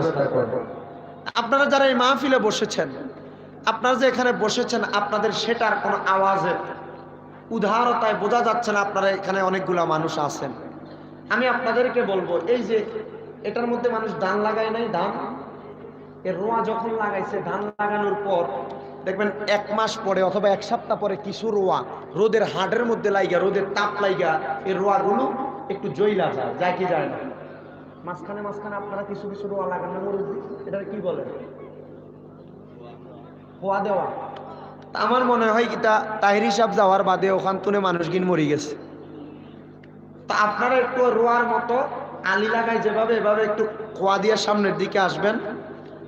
ব্যবস্থা করবেন। আপনারা যারা এই মাহফিলে বসেছেন, আপনারা যে এখানে বসেছেন, আপনাদের সেটার কোনো আওয়াজের উদারতায় বোঝা যাচ্ছে না আপনারা এখানে অনেকগুলা মানুষ আছেন। আমি আপনাদেরকে বলবো, এই যে এটার মধ্যে মানুষ ধান লাগায় নাই, ধান এর রোয়া যখন লাগাইছে, ধান লাগানোর পর দেখবেন 1 মাস পরে অথবা 1 সপ্তাহ পরে কিছু রোয়া রোদের হাড়ের মধ্যে লাইগা, রোদের তাপ লাইগা এই রোয়াগুলো একটু জইলা যায়, যায় কি যায় না? মাঝখানে মাঝখানে আপনারা কিছু কিছু রোয়া লাগান না মুরব্বি, এটা কি বলে? খোয়া দেওয়া। আমার মনে হয় কিটা তাহির হিসাব যাওয়ার বাদে ওখান তুলে মানুষ গিন মরি গেছে। তা আপনারা একটু রোয়ার মতো আলি লাগায় যেভাবে, এভাবে একটু খোয়া দিয়ে সামনের দিকে আসবেন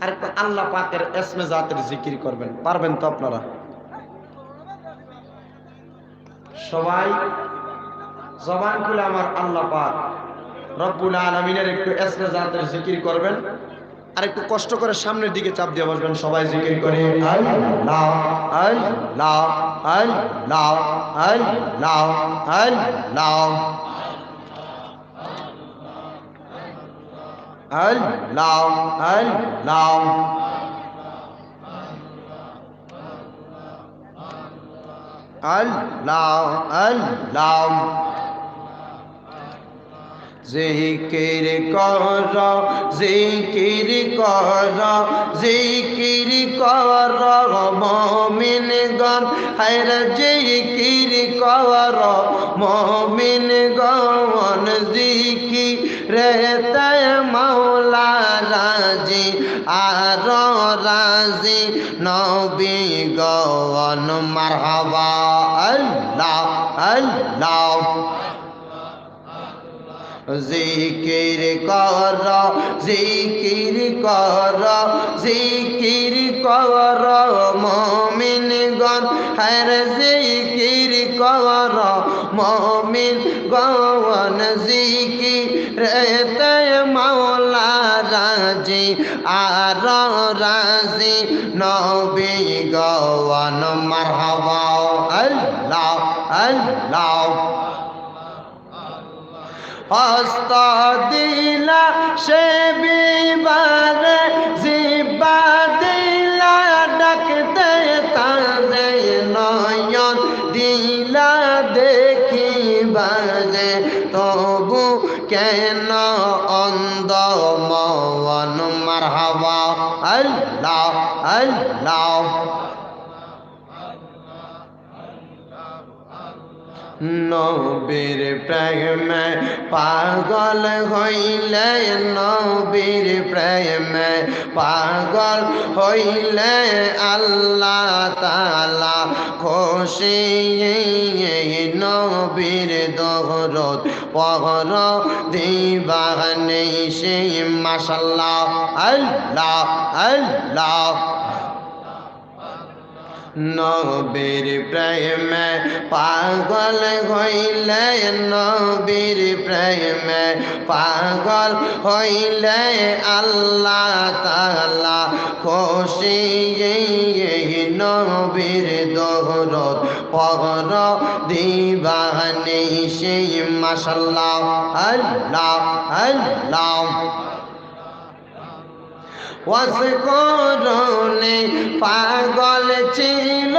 আর একটু আল্লাহ পাকের এসমে জাতের জিকির করবেন। পারবেন তো আপনারা? সবাই জবান খুলে আমার আল্লাহ পাক রব্বুল আলামিনের একটু এসমে জাতের জিকির করবেন আর একটু কষ্ট করে সামনের দিকে চাপ দিয়ে বসবেন। সবাই জিকির করে আল্লাহ আল্লাহ আল্লাহ আল্লাহ আল্লাহ আল্লাহ আল্লাহ আল্লাহ আল্লাহ। জিকির কর জিকির কর জিকির কর মুমিনগণ, হায়রে জিকির কর মুমিনগণ। জিকিরেতে মাওলা রাজি আর রাজি নবী গণ। মারহাবা আল্লাহ আল্লাহ। জিকির কর জিকির কর জিকির কর মুমিনগণ, হায়রে জিকির কর মুমিনগণ। জিকিরেতে মাওলা রাজি আর রাজি নবী গণ। মারহাবা আল্লাহ আল্লাহ। হস্ত দিলা সে বিবারে, জিবা দিলা ডাকতে তারে, নয়ন দিলা দেখিবারে, তবু কেন অন্ধ মন। মারহাবা আল্লাহ আল্লাহ। নবীর প্রেমে পাগল হইলে, নবীর প্রেমে পাগল হইলে আল্লাহ তাআলা খুশি। নবীর দৌলত পহর দিবানে সে। মাশাআল্লাহ আল্লাহ আল্লাহ। নবীর প্রেমে পাগল হইলে, নবীর প্রেমে পাগল হইলে আল্লাহ তাআলা খুশি। নবীর দৌলত পহর দিবানে সে। মাশাআল্লাহ আল্লাহ আল্লাহ। ওয়াসকুরুনি পাগল ছিল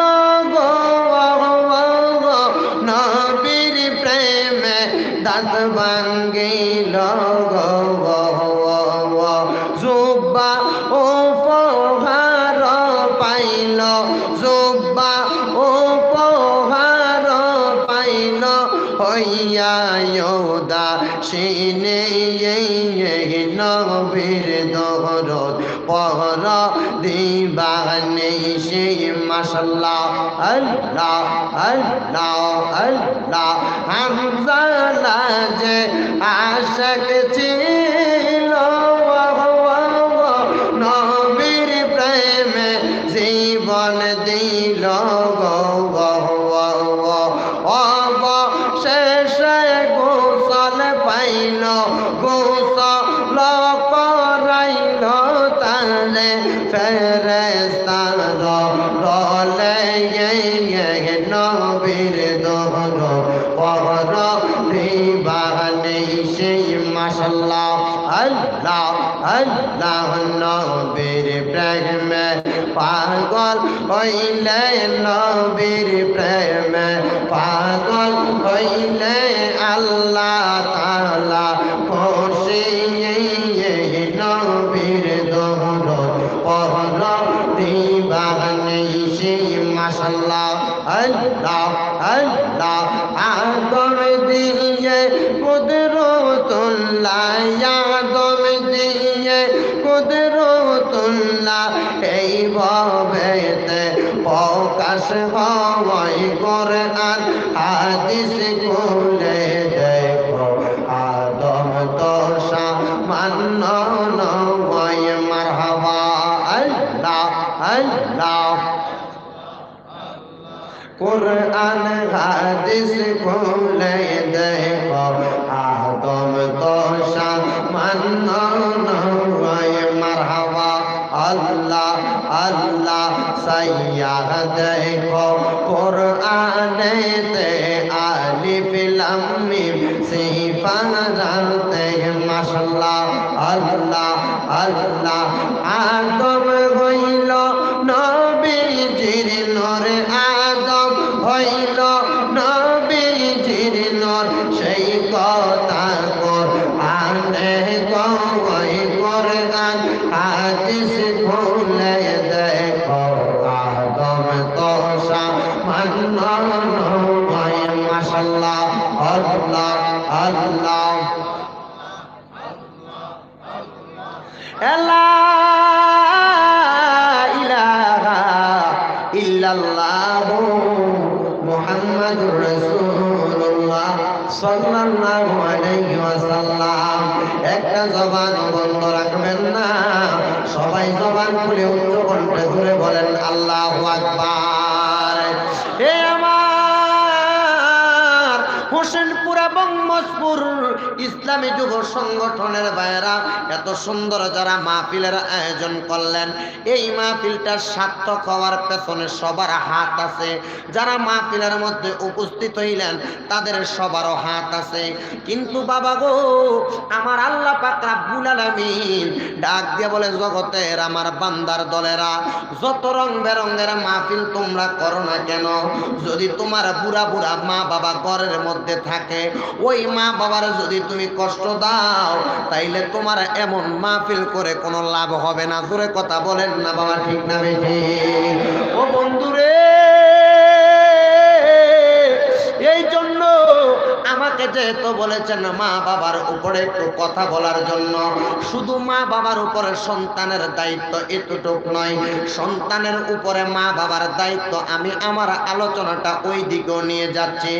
গো নবীর প্রেমে, দাঁত ভাঙ্গিল গো। জুব্বা উপহার পাইল, জুব্বা উপহার পাইল, হইয়া উদাসীনে। নবীর দৌলত পহর দিবানে সে। মাশাআল্লাহ আল্লাহ আল্লাহ আল্লাহ। হামজা যে আশিক ছিল নবীর প্রেমে, জীবন দিল গো। অবশেষে গোসল পাইল, গোসল করাইল তারে ফেরেশতা রলে। নবীর দৌলত পহর দিবানে সে। মাশাআল্লাহ আল্লাহ আল্লাহ নবীর প্রেমে পাগল হইলে নবীর প্রেমে পাগল হইলে আল্লাহ তাআলা খুশি নবীর দৌলত পড়ল দিবানে সেই মাশাআল্লাহ আল্লাহ আল্লাহ আদম দিয়ে কুদরতুল্লাহ আদম দিয়ে কুদরতুল্লাহ এই ভাবেতে প্রকাশ হয় কোরআন হাদিস খুলে দেখো আদম তো সামান্য নয় মারহাবা আল্লাহ আল্লাহ কুরআন হাদিস খুলে দেখো আদম তো সামান্য নয় মারহাবা আল্লাহ আল্লাহ সাইয়া দেখো কুরআনেতে আলিফ লাম মিম সিফাতে মাশাআল্লাহ আল্লাহ আল্লাহ আদম হইল নবীজির নূর আদম হইল নবীজির নূর সেই কথা কোরআনে কই কোরআন হাদিস খুলে দেখো আদম তো সামান্য নয় মাশাআল্লাহ আল্লাহ আল্লাহ লা ইলাহা ইল্লাল্লাহু মুহাম্মাদুর রাসূলুল্লাহ সাল্লাল্লাহু আলাইহি ওয়াসাল্লাম। একটা জবান বন্ধ রাখবেন না, সবাই জবান খুলে উচ্চ কণ্ঠে ধরে বলেন আল্লাহু আকবার। হে আমার হোসেনপুর এবং মজপুর ইসলামী যুব সংগঠনের ভাইয়েরা, এত সুন্দর যারা মাহফিলের আয়োজন করলেন, এই মাহফিলটার সার্থক হওয়ার পেছনে সবার হাত আছে। যারা মাহফিলের মধ্যে উপস্থিত হইলেন তাদের সবারও হাত আছে। কিন্তু বাবা গো, আমার আল্লাহ পাক রব্বুল আলামিন ডাক দিয়ে বলে, জগতের আমার বান্দার দলেরা, যত রং বেরঙের মাহফিল তোমরা করো না কেন, যদি তোমার বুড়া বুড়া মা বাবা ঘরের মধ্যে থাকে, ওই মা বাবার যদি তুমি কষ্ট দাও, তাইলে তোমার এমন মাহফিল করে কোনো লাভ হবে না। জোরে কথা বলেন না বাবা, ঠিক না বেঠি? ও বন্ধুরে, এই জন্য আমাকে যেহেতু বলেছেন মা বাবার উপরে একটু কথা বলার জন্য, শুধু মা বাবার উপরে সন্তানের দায়িত্ব এতটুক নয়, সন্তানের উপরে মা বাবার দায়িত্ব। আমি আমার আলোচনাটা ওই দিকেও নিয়ে যাচ্ছি।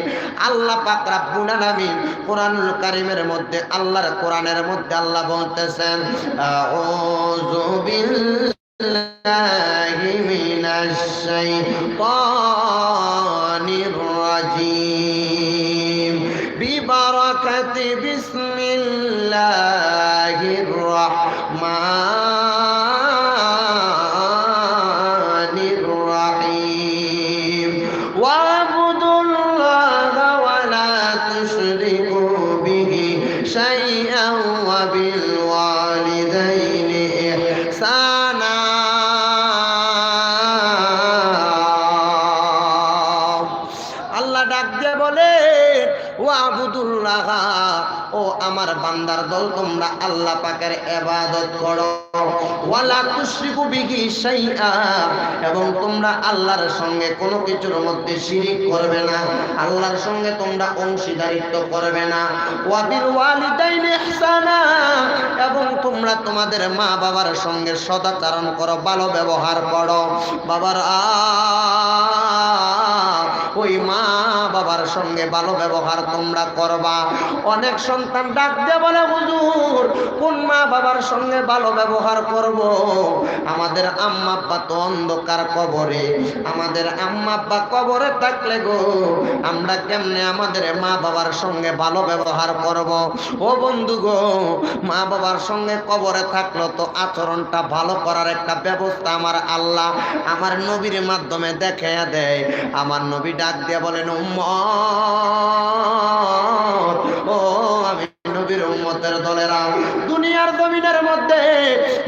আল্লাহ পাক রব্বুল আলামিন কোরআনুল কারীমের মধ্যে, আল্লাহর কোরআনের মধ্যে আল্লাহ বলতেছেন, আউযু বিল্লাহি মিনাশ শাইতানির রাজীম বিবারাকাতি বিসমিল্লাহির রাহমানির রাহিম ওয়া'বুদুল্লাহা ওয়া লা তুশরিকু বিহি শাইআন ওয়া বিল ওয়ালিদাইনি ইহসানা। আল্লাহ ডাক দিয়ে বলে, ওয়া'বুদুল্লাহ, ও আমার বান্দার দল, তোমরা আল্লাহ পাকের ইবাদত করো, ওয়ালা তুশরিকু বিহি শাইআ, এবং তোমরা আল্লাহর সঙ্গে কোনো কিছুর মধ্যে শিরিক করবে না, আল্লাহর সঙ্গে তোমরা অংশীদারিত্ব করবে না। ওয়া বিল ওয়ালিদাইনি ইহসানা, এবং তোমরা তোমাদের মা বাবার সঙ্গে সদাচরণ করো, ভালো ব্যবহার করো। বাবার ওই মা বাবার সঙ্গে ভালো ব্যবহার তোমরা করবা। অনেক সন্তান ডাক দিয়ে বলে, হুজুর কোন মা বাবার সঙ্গে ভালো ব্যবহার করব? আমাদের আম্মা আব্বা তো অন্ধকার কবরে, আমাদের আম্মা আব্বা কবরে থাকলে গো আমরা কেমনে আমাদের মা বাবার সঙ্গে ভালো ব্যবহার করব? ও বন্ধু গো, মা বাবার সঙ্গে কবরে থাকলো তো আচরণটা ভালো করার একটা ব্যবস্থা আমার আল্লাহ আমার নবীর মাধ্যমে দেখাইয়া দেয়। আমার নবী ডাক দিয়ে বলেন, উম্মত, ও আমি নবীর উম্মতের দলেরা, দুনিয়ার জমিনের মধ্যে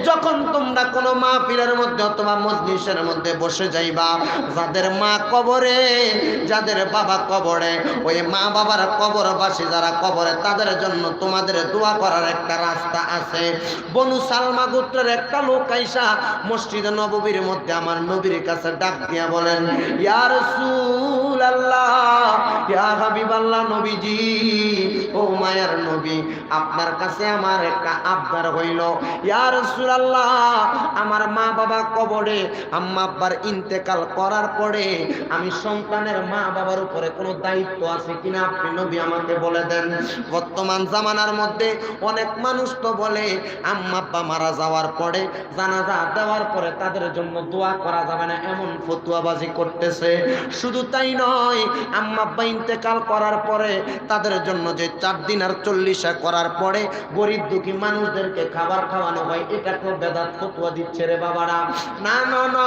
যখন তোমরা কোনো মাহফিলের মধ্যে অথবা মজলিসের মধ্যে বসে যাইবা, যাদের মা কবরে, যাদের বাবা কবরে, ওই মা বাবার কবরবাসী যারা কবরে, তাদের জন্য তোমাদের দোয়া করার একটা রাস্তা আছে। বনু সালমা গোত্রের একটা লোক আইসা মসজিদে নববীর মধ্যে আমার নবীর কাছে ডাক দিয়া বলেন, ইয়া রাসূলুল্লাহ, ইয়া হাবিবাল্লাহ, নবীজি, ও মায়ার নবী, আপনার কাছে আমার একটা আবদার হইল। ইয়া রাসূলুল্লাহ, আমার মা বাবা কবরে, আম্মা আব্বার ইন্তেকাল করার পরে আমি সন্তানের মা বাবার উপরে কোনো দায়িত্ব আছে কিনা আপনি নবী আমাকে বলে দেন। বর্তমান জামানার মধ্যে অনেক মানুষ তো বলে আম্মা আব্বা মারা যাওয়ার পরে, জানাজা দেওয়ার পরে তাদের জন্য দোয়া করা যাবে না, এমন ফতুয়াবাজি করতেছে। শুধু তাই নয়, আম্মা আব্বা ইন্তেকাল করার পরে তাদের জন্য যে 4 দিন আর 40 করার পরে গরিব দুঃখী মানুষদেরকে খাবার খাওয়ানো হয়, এটাকেও বেদাত ফতুয়া দিচ্ছে রে বাবারা। না না না,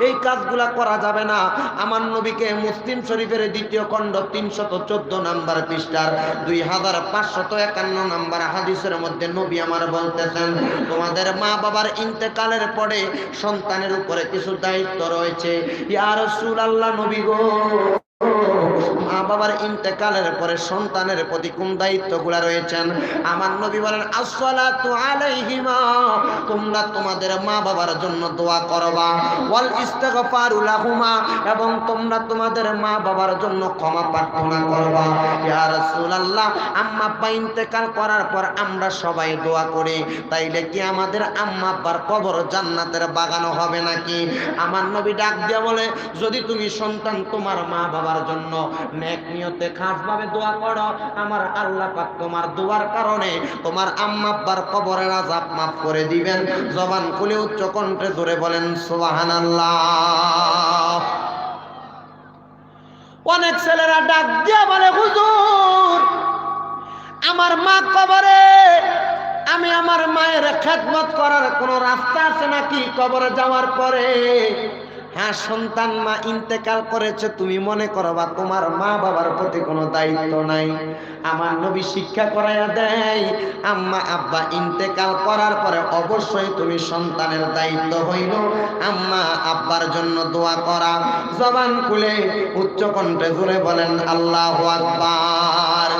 এই কাজগুলা করা যাবে না। আমার নবীকে মুসলিম শরীফের 2য় খণ্ড 314 নম্বর পৃষ্ঠার 2551 নম্বর হাদিসের মধ্যে নবী আমার বলতেছেন, তোমাদের মা বাবার ইন্তেকালের পরে সন্তানের উপরে কিছু দায়িত্ব রয়েছে। ইয়া রাসূলুল্লাহ, নবী গো, মা বাবার ইন্তেকালের পরে সন্তানের প্রতি কোন দায়িত্বগুলো রয়েছেন? আমার নবী বলেন, আসসালাতু আলাইহিমা, তোমরা তোমাদের মা বাবার জন্য দোয়া করবা, ওয়াল ইস্তিগফারু লাহুমা, এবং তোমরা তোমাদের মা বাবার জন্য ক্ষমা প্রার্থনা করবা। ইয়া রাসূলুল্লাহ, আম্মা আব্বা ইন্তেকাল করার পর আমরা সবাই দোয়া করি, তাইলে কি আমাদের আম্মা আব্বার কবর জান্নাতের বাগানো হবে নাকি? আমার নবী ডাক দিয়ে বলে, যদি তুমি সন্তান তোমার মা বাবার জন্য নেক নিয়তে খাসভাবে দোয়া করো, আমার আল্লাহ পাক তোমার দোয়ার কারণে তোমার আম্মা আব্বার কবরের আযাব মাফ করে দিবেন। জবান খুলে উচ্চ কণ্ঠে জোরে বলেন সুবহানাল্লাহ। অনেক ছেলেরা ডাক দিয়া বলে, হুজুর, আমার মা কবরে, আমি আমার মায়ের খেদমত করার কোনো রাস্তা আছে নাকি কবরে যাওয়ার পরে? হ্যাঁ, সন্তান মা ইন্তেকাল করেছে, তুমি মনে করবা তোমার মা বাবার প্রতি কোনো দায়িত্ব নাই। আমার নবী শিক্ষা করাইয়া দেয়, আম্মা আব্বা ইন্তেকাল করার পরে অবশ্যই তুমি সন্তানের দায়িত্ব হইল আম্মা আব্বার জন্য দোয়া করা। জবান খুলে উচ্চ কণ্ঠে জোরে বলেন আল্লাহু আকবার।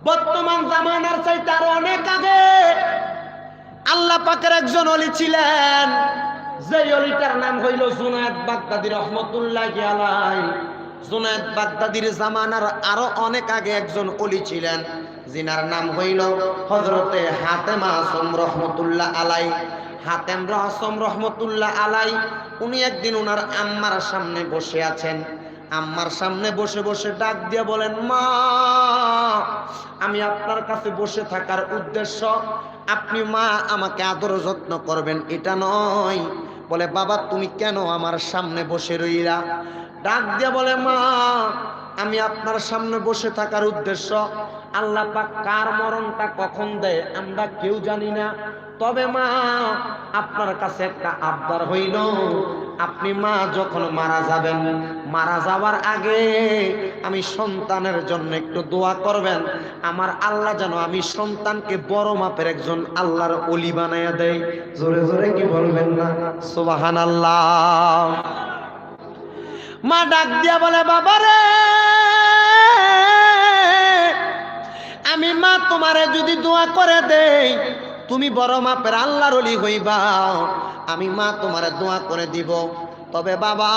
বর্তমান জামানার চাইতে আরো অনেক আগে আল্লাহ পাকের একজন ওলি ছিলেন, যে ওলিটার নাম হইল জুনায়েদ বাগদাদী রহমতুল্লাহি আলাইহি। জুনায়েদ বাগদাদীর জামানার আরো অনেক আগে একজন ওলি ছিলেন, যিনার নাম হইল হযরতে হাতেম আসম রহমতুল্লাহ আলাইহি। হাতেম আসম রহমতুল্লাহ আলাইহি, উনি একদিন ওনার আম্মার সামনে বসে আছেন। আম্মার সামনে বসে বসে ডাক দিয়ে বলেন, মা, আমি আপনার কাছে বসে থাকার উদ্দেশ্য আপনি মা আমাকে আদর যত্ন করবেন এটা নয়। বলে, বাবা তুমি কেন আমার সামনে বসে রইলা? ডাক দিয়ে বলে, মা, আমি আপনার সামনে বসে থাকার উদ্দেশ্য, আল্লাহ পাক কার মরণটা কখন দেয় আমরা কেউ জানি না, তবে মা আপনার কাছে একটা আবদার হইল, আপনি মা যখন মারা যাবেন, মারা যাওয়ার আগে আমি সন্তানের জন্য একটু দোয়া করবেন, আমার আল্লাহ যেন আমি সন্তানকে বড় মাপের একজন আল্লাহর ওলি বানাইয়া দেয়। জোরে জোরে কি বলবেন না সুবহানাল্লাহ। মা ডাক দিয়া বলে, বাবারে, আমি মা তোমারে যদি দোয়া করে দেই তুমি বড় মাপের আল্লাহর ওলি হইবা, আমি মা তোমারে দোয়া করে দিব। তবে বাবা,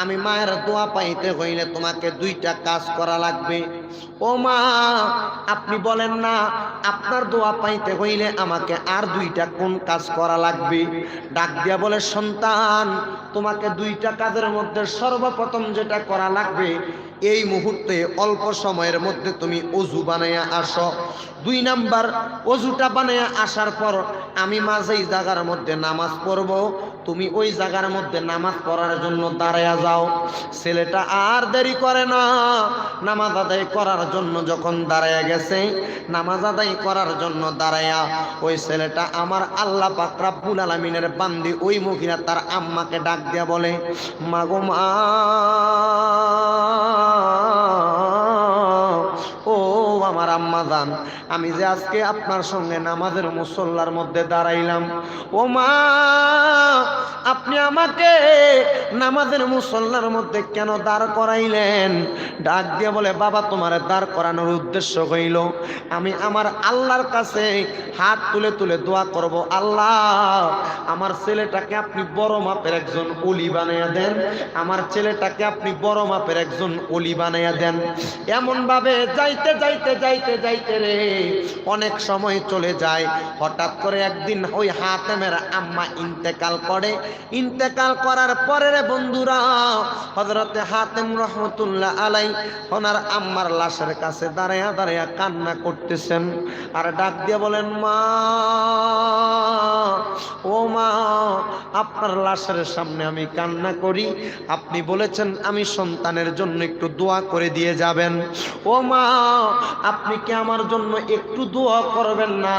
আমি মায়ের দোয়া পাইতে হইলে তোমাকে 2টা কাজ করা লাগবে। ও মা, আপনি বলেন না আপনার দোয়া পাইতে হইলে আমাকে আর 2টা কোন কাজ করা লাগবে? ডাক দিয়া বলে, সন্তান, তোমাকে 2টা কাজের মধ্যে সর্বপ্রথম যেটা করা লাগবে, এই মুহূর্তে অল্প সময়ের মধ্যে তুমি ওযু বানাইয়া আসো। 2 নাম্বার, ওযুটা বানাইয়া আসার পর আমি মা যেই জায়গার মধ্যে নামাজ পড়ব, তুমি ওই জায়গার মধ্যে নামাজ পড়ার জন্য দাঁড়ায়া যাও। ছেলেটা আর দেরি করে না, নামাজ আদায় করার জন্য যখন দাঁড়ায়া গেছে, নামাজ আদায় করার জন্য দাঁড়ায়া ওই ছেলেটা আমার আল্লাহ পাক রব্বুল আলামিনের বান্দি, ওই মহিলা তার আম্মাকে ডাক দিয়া বলে, মা গো মা, ও আমার আম্মা জান, আমি যে আজকে আপনার সঙ্গে নামাজের মুসল্লার মধ্যে দাঁড়াইলাম, ও মা আপনি আমাকে নামাজের মুসল্লার মধ্যে কেন দাঁড় করাইলেন? ডাক দিয়ে বলে, বাবা তোমার দাঁড় করানোর উদ্দেশ্য হইল আমি আমার আল্লাহর কাছে হাত তুলে তুলে দোয়া করব, আল্লাহ আমার ছেলেটাকে আপনি বড় মাপের একজন ওলি বানাইয়া দেন, আমার ছেলেটাকে আপনি বড় মাপের একজন ওলি বানাইয়া দেন। এমন ভাবে যাইতে যাইতে যাইতে যাইতে রে অনেক সময় চলে যায়। হঠাৎ করে একদিন ওই হাতেমের আম্মা ইন্তেকাল করে। ইন্তেকাল করার পরে রে বন্ধুরা, হযরতে হাতেম রহমতুল্লাহ আলাই ওনার আম্মার লাশের কাছে দাঁড়াইয়া দাঁড়াইয়া কান্না করতেছেন আর ডাক দিয়ে বলেন, মা ও মা আপনার লাশের সামনে আমি কান্না করি, আপনি বলেছেন আমি সন্তানের জন্য একটু দোয়া করে দিয়ে যাবেন। ও মা আপনি কি আমার জন্য একটু দোয়া করবেন না?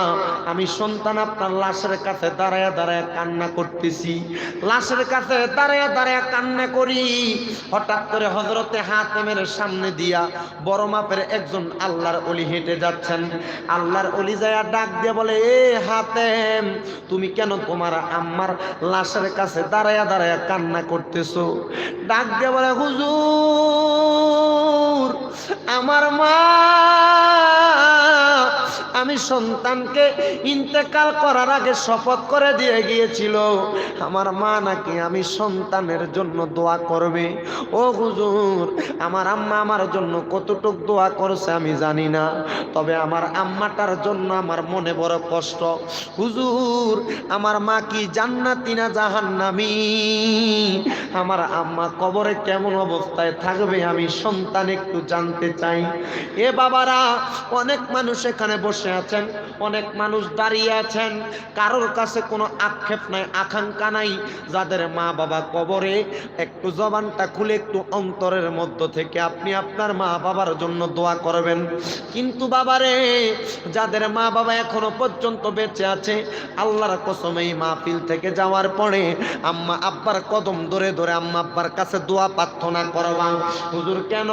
আমি সন্তান আপনার লাশের কাছে দাঁড়ায়া দাঁড়ায়া কান্না করতেছি, লাশের কাছে দাঁড়ায়া দাঁড়ায়া কান্না করি। হঠাৎ করে হযরতে হাতেমের সামনে দিয়া বড় মাপের একজন আল্লাহর ওলি হেঁটে যাচ্ছেন। আল্লাহর ওলি যায়া ডাক দিয়ে বলে, এ হাতেম তুমি কেন তোমার আম্মার লাশের কাছে দাঁড়ায়া দাঁড়ায়া কান্না করতেছো? ডাক দিয়ে বলে, হুজুর আমার মা, আমি সন্তানকে ইন্তেকাল করার আগে শপথ করে দিয়ে গিয়েছিল আমার মা নাকি আমি সন্তানের জন্য দোয়া করবে। ও হুজুর আমার আম্মা আমার জন্য কতটুক দোয়া করছে আমি জানি না, তবে আমার আম্মাটার জন্য আমার মনে বড় কষ্ট। হুজুর আমার মা কি জান্নাতি না জাহান্নামী? আমার আম্মা কবরে কেমন অবস্থায় থাকবে আমি সন্তান একটু জানতে চাই। এ বাবারা, অনেক মানুষ এখানে বসে আছেন, অনেক মানুষ দাঁড়িয়ে আছেন, কারোর কাছে কোনো আক্ষেপ নাই, আকাঙ্ক্ষা নাই যাদের মা বাবা কবরে, একটু জবানটা খুলে একটু অন্তরের মধ্য থেকে আপনি আপনার মা বাবার জন্য দোয়া করবেন। কিন্তু বাবারে, যাদের মা বাবা এখনো পর্যন্ত বেঁচে আছে, আল্লাহর কসম এই মাহফিল থেকে যাওয়ার পরে আম্মা আব্বার কদম ধরে ধরে আম্মা আব্বার কাছে দোয়া প্রার্থনা করবা। হুজুর কেন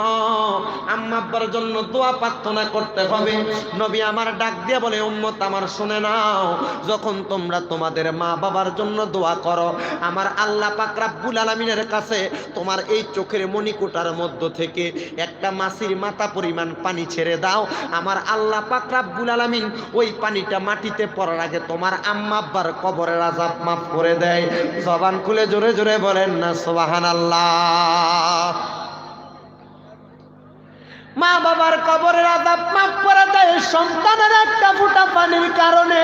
আম্মা আব্বার জন্য দোয়া প্রার্থনা করতে হবে? নবী আমার ডাক দিয়ে বলে, উম্মত আমার শুনে নাও, যখন তোমরা তোমাদের মা বাবার জন্য দোয়া করো, আমার আল্লাহ পাক রব্বুল আলামিনের কাছে তোমার এই চোখের মণিকোটার মধ্য থেকে একটা মাছির মাথা পরিমাণ পানি ছেড়ে দাও, আমার আল্লাহ পাক রব্বুল আলামিন ওই পানিটা মাটিতে পড়ার আগে তোমার আম্মা আব্বার কবরের আযাব মাফ করে দেয়। জবান খুলে জোরে জোরে বলেন না সুবহানাল্লাহ। মা বাবার কবরের আযাব মাফ করে দেয় সন্তানের একটা ফোঁটা পানির কারণে।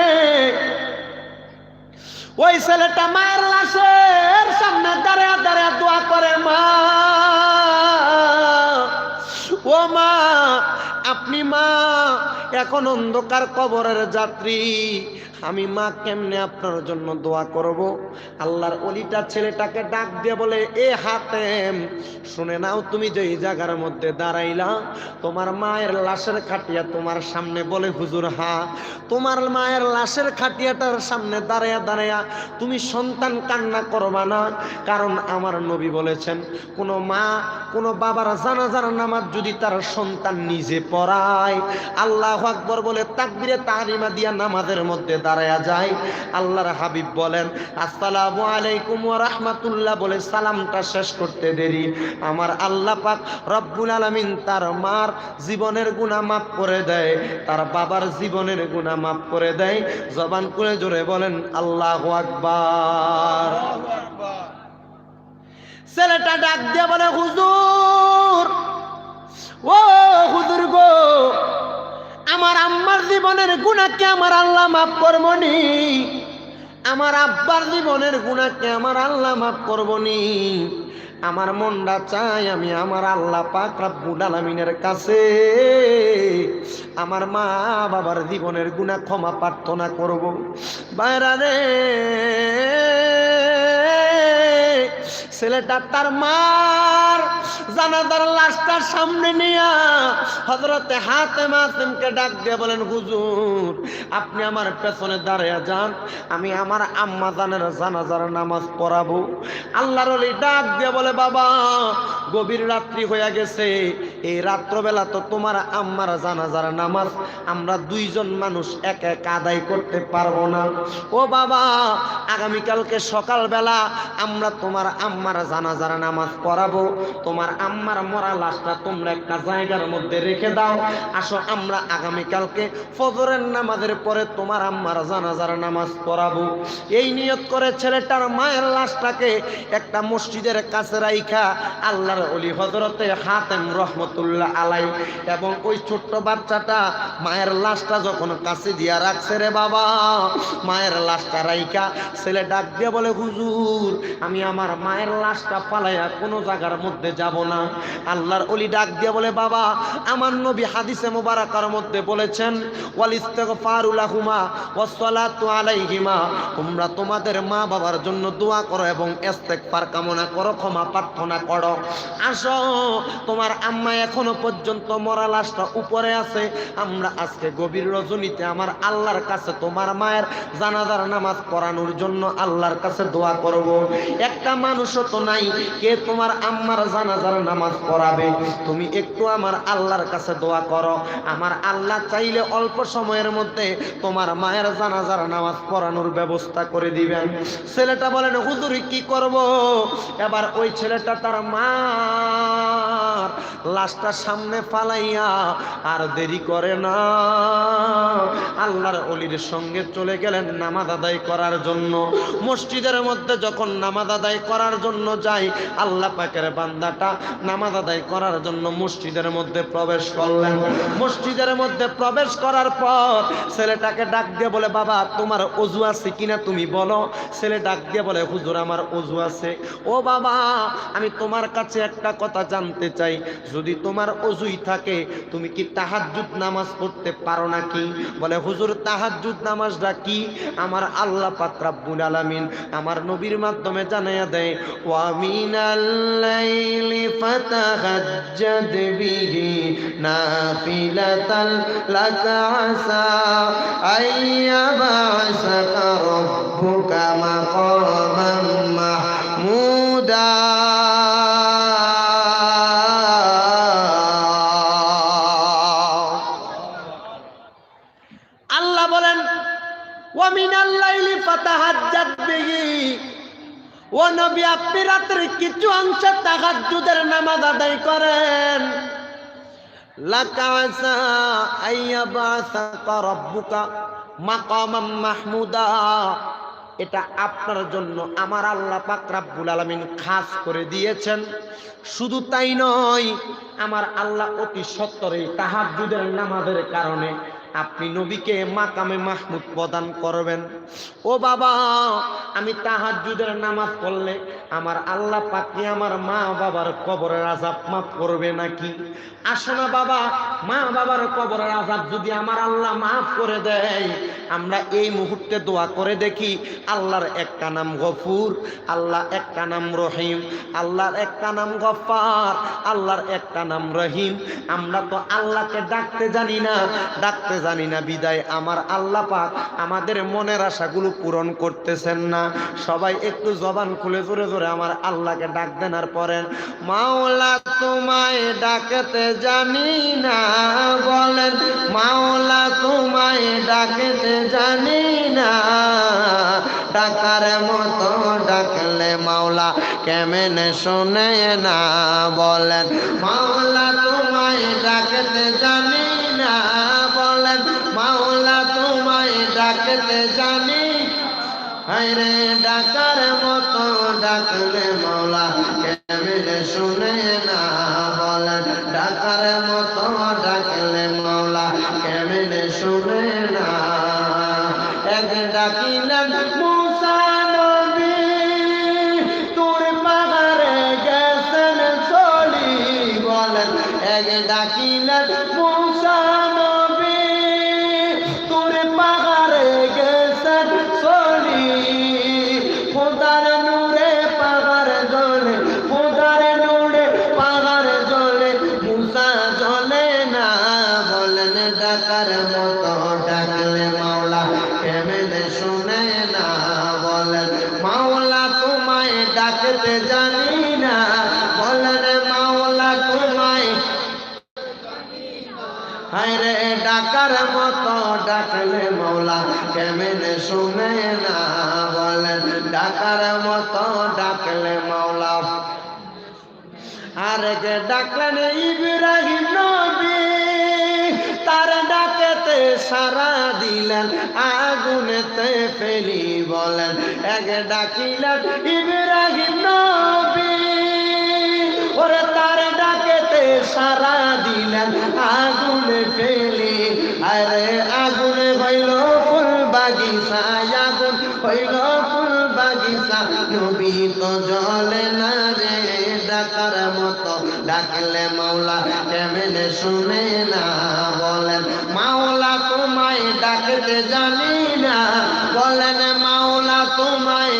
ওই ছেলেটা মায়ের লাশের সামনে দাঁড়িয়ে দাঁড়িয়ে দোয়া করে, মা ও মা আপনি মা এখন অন্ধকার কবরের যাত্রী, আমি মা কেমনে আপনার জন্য দোয়া করব? আল্লাহর ওলিটা ছেলেটাকে ডাক দিয়ে বলে, এ হাতেম শুনে নাও, তুমি যে এই জায়গার মধ্যে দাঁড়াইলা, তোমার মায়ের লাশের খাটিয়া তোমার সামনে বলে, হুজুর হ্যাঁ, তোমার মায়ের লাশের খাটিয়াটার সামনে দাঁড়ায়া দাঁড়ায়া তুমি সন্তান কান্না করবা না, কারণ আমার নবী বলেছেন কোনো মা কোনো বাবার জানাজার নামাজ যদি তার সন্তান নিজে পড়ায়, আল্লাহু আকবার বলে তাকবীরে তাহরিমা দিয়া নামাজের মধ্যে দাঁড়ায়া যায়, আল্লাহর হাবিব বলেন আসসালামু আলাইকুম ওয়া রাহমাতুল্লাহ বলে সালামটা শেষ করতে দেরি আমার আল্লাহ পাক রব্বুল আলামিন তার মার জীবনের গুনাহ মাফ করে দেয়, তার বাবার জীবনের গুনাহ মাফ করে দেয়। জবান খুলে জোরে বলেন আল্লাহু আকবার। ছেলেটা ডাক দিয়ে বলে, হুজুর ও হুজুর গো, আমার আম্মার জীবনের গুনাহকে আমার আল্লাহ মাফ করবনি, আমার আব্বার জীবনের গুনাহকে আমার আল্লাহ মাফ করবনি। আমার মনটা চাই আমি আমার আল্লাহ পাক রব্বুল আলামিনের কাছে আমার মা বাবার জীবনের গুনাহ ক্ষমা প্রার্থনা করব। বাইরা রে, ছেলেটা তার মার জানাজার লাশটার সামনে নিয়ে হযরতে হাতেম হাতেমকে ডাক দিয়ে বলেন, হুজুর আপনি আমার পেছনে দাঁড়িয়ে যান, আমি আমার আম্মা জানের জানাজার নামাজ পড়াবো। আল্লাহর ওলি ডাক দিয়ে বলে, বাবা গভীর রাত্রি হয়ে গেছে, এই রাত্রবেলা তো তোমার আম্মার জানাজার নামাজ আমরা দুইজন মানুষ এক এক আদায় করতে পারবো না। ও বাবা আগামীকালকে সকালবেলা আমরা তোমার আম্মার জানাজার নামাজ পড়াবো, তোমার আম্মার মরা লাশটা তোমরা একটা জায়গার মধ্যে রেখে দাও, আসো আমরা আগামীকালকে ফজরের নামাজের পরে তোমার আম্মার জানাজার নামাজ পড়াবো। এই নিয়ত করে ছেলেটার মায়ের লাশটাকে একটা মসজিদের কাছে রাইখা আল্লাহর ওলি হযরতে হাতেম রহমতুল্লাহ আলাই এবং ওই ছোট্ট বাচ্চাটা মায়ের লাশটা যখন কাছে দিয়া রাখছে রে বাবা, মায়ের লাশটা রাইখা ছেলে ডাক দিয়ে বলে, হুজুর আমি আমার মায়ের লাশটা পালাইয়া কোনো জায়গার মধ্যে যাব না। আল্লাহর ওলি ডাক দিয়ে বলে, বাবা আমার নবী হাদিসে মুবারাকার মধ্যে বলেছেন, ওয়াল ইস্তিগফারু লাহুমা ওয়াস সালাতু আলাইহিমা, তোমরা তোমাদের মা বাবার জন্য দোয়া করো এবং ইস্তিগফার কামনা করো, ক্ষমা প্রার্থনা করো। আসো তোমার আম্মা এখনো পর্যন্ত মরা লাশটা উপরে আছে, আমরা আজকে গভীর রজনীতে আমার আল্লাহর কাছে তোমার মায়ের জানাজার নামাজ পড়ানোর জন্য আল্লাহর কাছে দোয়া করব। একটা মানুষও তো নাই কে তোমার আম্মার জানাজার নামাজ পড়াবে, তুমি একটু আমার আল্লাহর কাছে দোয়া করো, আমার আল্লাহ চাইলে অল্প সময়ের মধ্যে তোমার মায়ের জানাজার নামাজ পড়ানোর ব্যবস্থা করে দিবেন। ছেলেটা বলেন, হুজুর কি করব? এবার ওই ছেলেটা তার মার লাশটা সামনে ফালাইয়া আর দেরি করে না, আল্লাহর ওলির সঙ্গে চলে গেলেন নামাজ আদায় করার জন্য। মসজিদের মধ্যে যখন নামাজ আদায় করার জন্য যাই, আল্লাহ পাকের বান্দাটা নামাজ আদায় করার জন্য মসজিদের মধ্যে প্রবেশ করলেন। মসজিদের মধ্যে প্রবেশ করার পর ছেলেটাকে ডাক দিয়ে বলে, বাবা তোমার ওযু আছে কিনা তুমি বলো। ছেলে ডাক দিয়ে বলে, হুজুর আমার ওযু আছে। ও বাবা আমি তোমার কাছে একটা কথা জানতে চাই, যদি তোমার ওযুই থাকে তুমি কি তাহাজ্জুদ নামাজ পড়তে পারো নাকি? বলে, হুজুর তাহাজ্জুদ নামাজটা কি? আমার আল্লাহ পাক রব্বুল আলামিন আমার নবীর মাধ্যমে জানাইয়া দেয়, ওয়া মিনাল লাইলি ফাতাহাজ্জাদ বিহি নাফিলাতাল লাকা আসা আইয়াবাসাকা রাব্বুকা মাকামান মাহমুদা। আল্লাহ বলেন, ওয়া মিনাল লাইলি ফাতাহাজ্জাদ বিহি, ও নবী আপনি রাতের কিছু অংশ তাহাজ্জুদের নামাজ আদায় করেন। লাকা আসা আইয়াবাসাকা রাব্বুকা মাকামাম মাহমুদা, এটা আপনার জন্য আমার আল্লাহ পাক রব্বুল আলামিন খাস করে দিয়েছেন। শুধু তাই নয়, আমার আল্লাহ অতি সত্বরে তাহাজ্জুদের নামাজের কারণে আপনি নবীকে মাকামে মাহমুদ প্রদান করবেন। ও বাবা আমি তাহাজ্জুদের নামাজ পড়লে আমার আল্লাহ পাক কি আমার মা বাবার কবরের আযাব মাফ করবে নাকি? আসো না বাবা, মা বাবার কবরের আযাব যদি আমার আল্লাহ মাফ করে দেয়, আমরা এই মুহূর্তে দোয়া করে দেখি। আল্লাহর একটা নাম গফুর, আল্লাহ একটা নাম রহিম, আল্লাহর একটা নাম গফফার, আল্লাহর একটা নাম রহিম। আমরা তো আল্লাহকে ডাকতে জানি না, বিদায় আমার আল্লাহ পাক আমাদের মনের আশাগুলো পূরণ করতেছেন না। সবাই একটু জবান খুলে জোরে জোরে আমার আল্লাহকে ডাক দেন আর পড়েন, মাওলা তোমায় ডাকতে জানি না, বলেন মাওলা তোমায় ডাকতে জানি না, ডাকার মতো ডাকলে মাওলা কেমনে শোনে না, বলেন মাওলা তোমায় ডাকতে জানি না, বলেন মাওলা তোমায় ডাকতে জানি, হায়রে ডাকার মতো ডাকলে মাওলা কেমনে শুনে না, বলেন ডাকার মতো ডাকলে মাওলা কেমনে শুনে না। এক ডাকিলেন মুসা নবী, তোর পাহাড়ে গেছেন চলি, বলেন এক ডাকিলেন মুসা নবী, তোর পাহাড়ে গেছেন চলি, খোদার নূরে পাহাড় গলে মাওলা তোমায় ডাকতে জানি না, বলেন মাওলা তোমায় হায়রে ডাকার মতো ডাকলে মাওলা কেমনে শুনে না, বলেন ডাকার মতো ডাকলে মাওলা। আরেকে ডাকলেন ইব্রাহিম নবী, তার ডাকেতে সারা দিলেন আগুনেতে ফেলি, বলেন এক ডাকিলেন ইব্রাহিম নবী, ওরে তার ডাকেতে সারা দিলেন আগুনে ফেলি। আরে আগুনে হইল ফুল বাগিচা, আগুন হইল ফুল বাগিচা, নবী তো জ্বলে না রে, ডাকার মতো ডাকলে মাওলা কেমনে শুনে না, বলেন মাওলা তোমায় ডাকতে জানি না, বলেন মাওলা তোমায়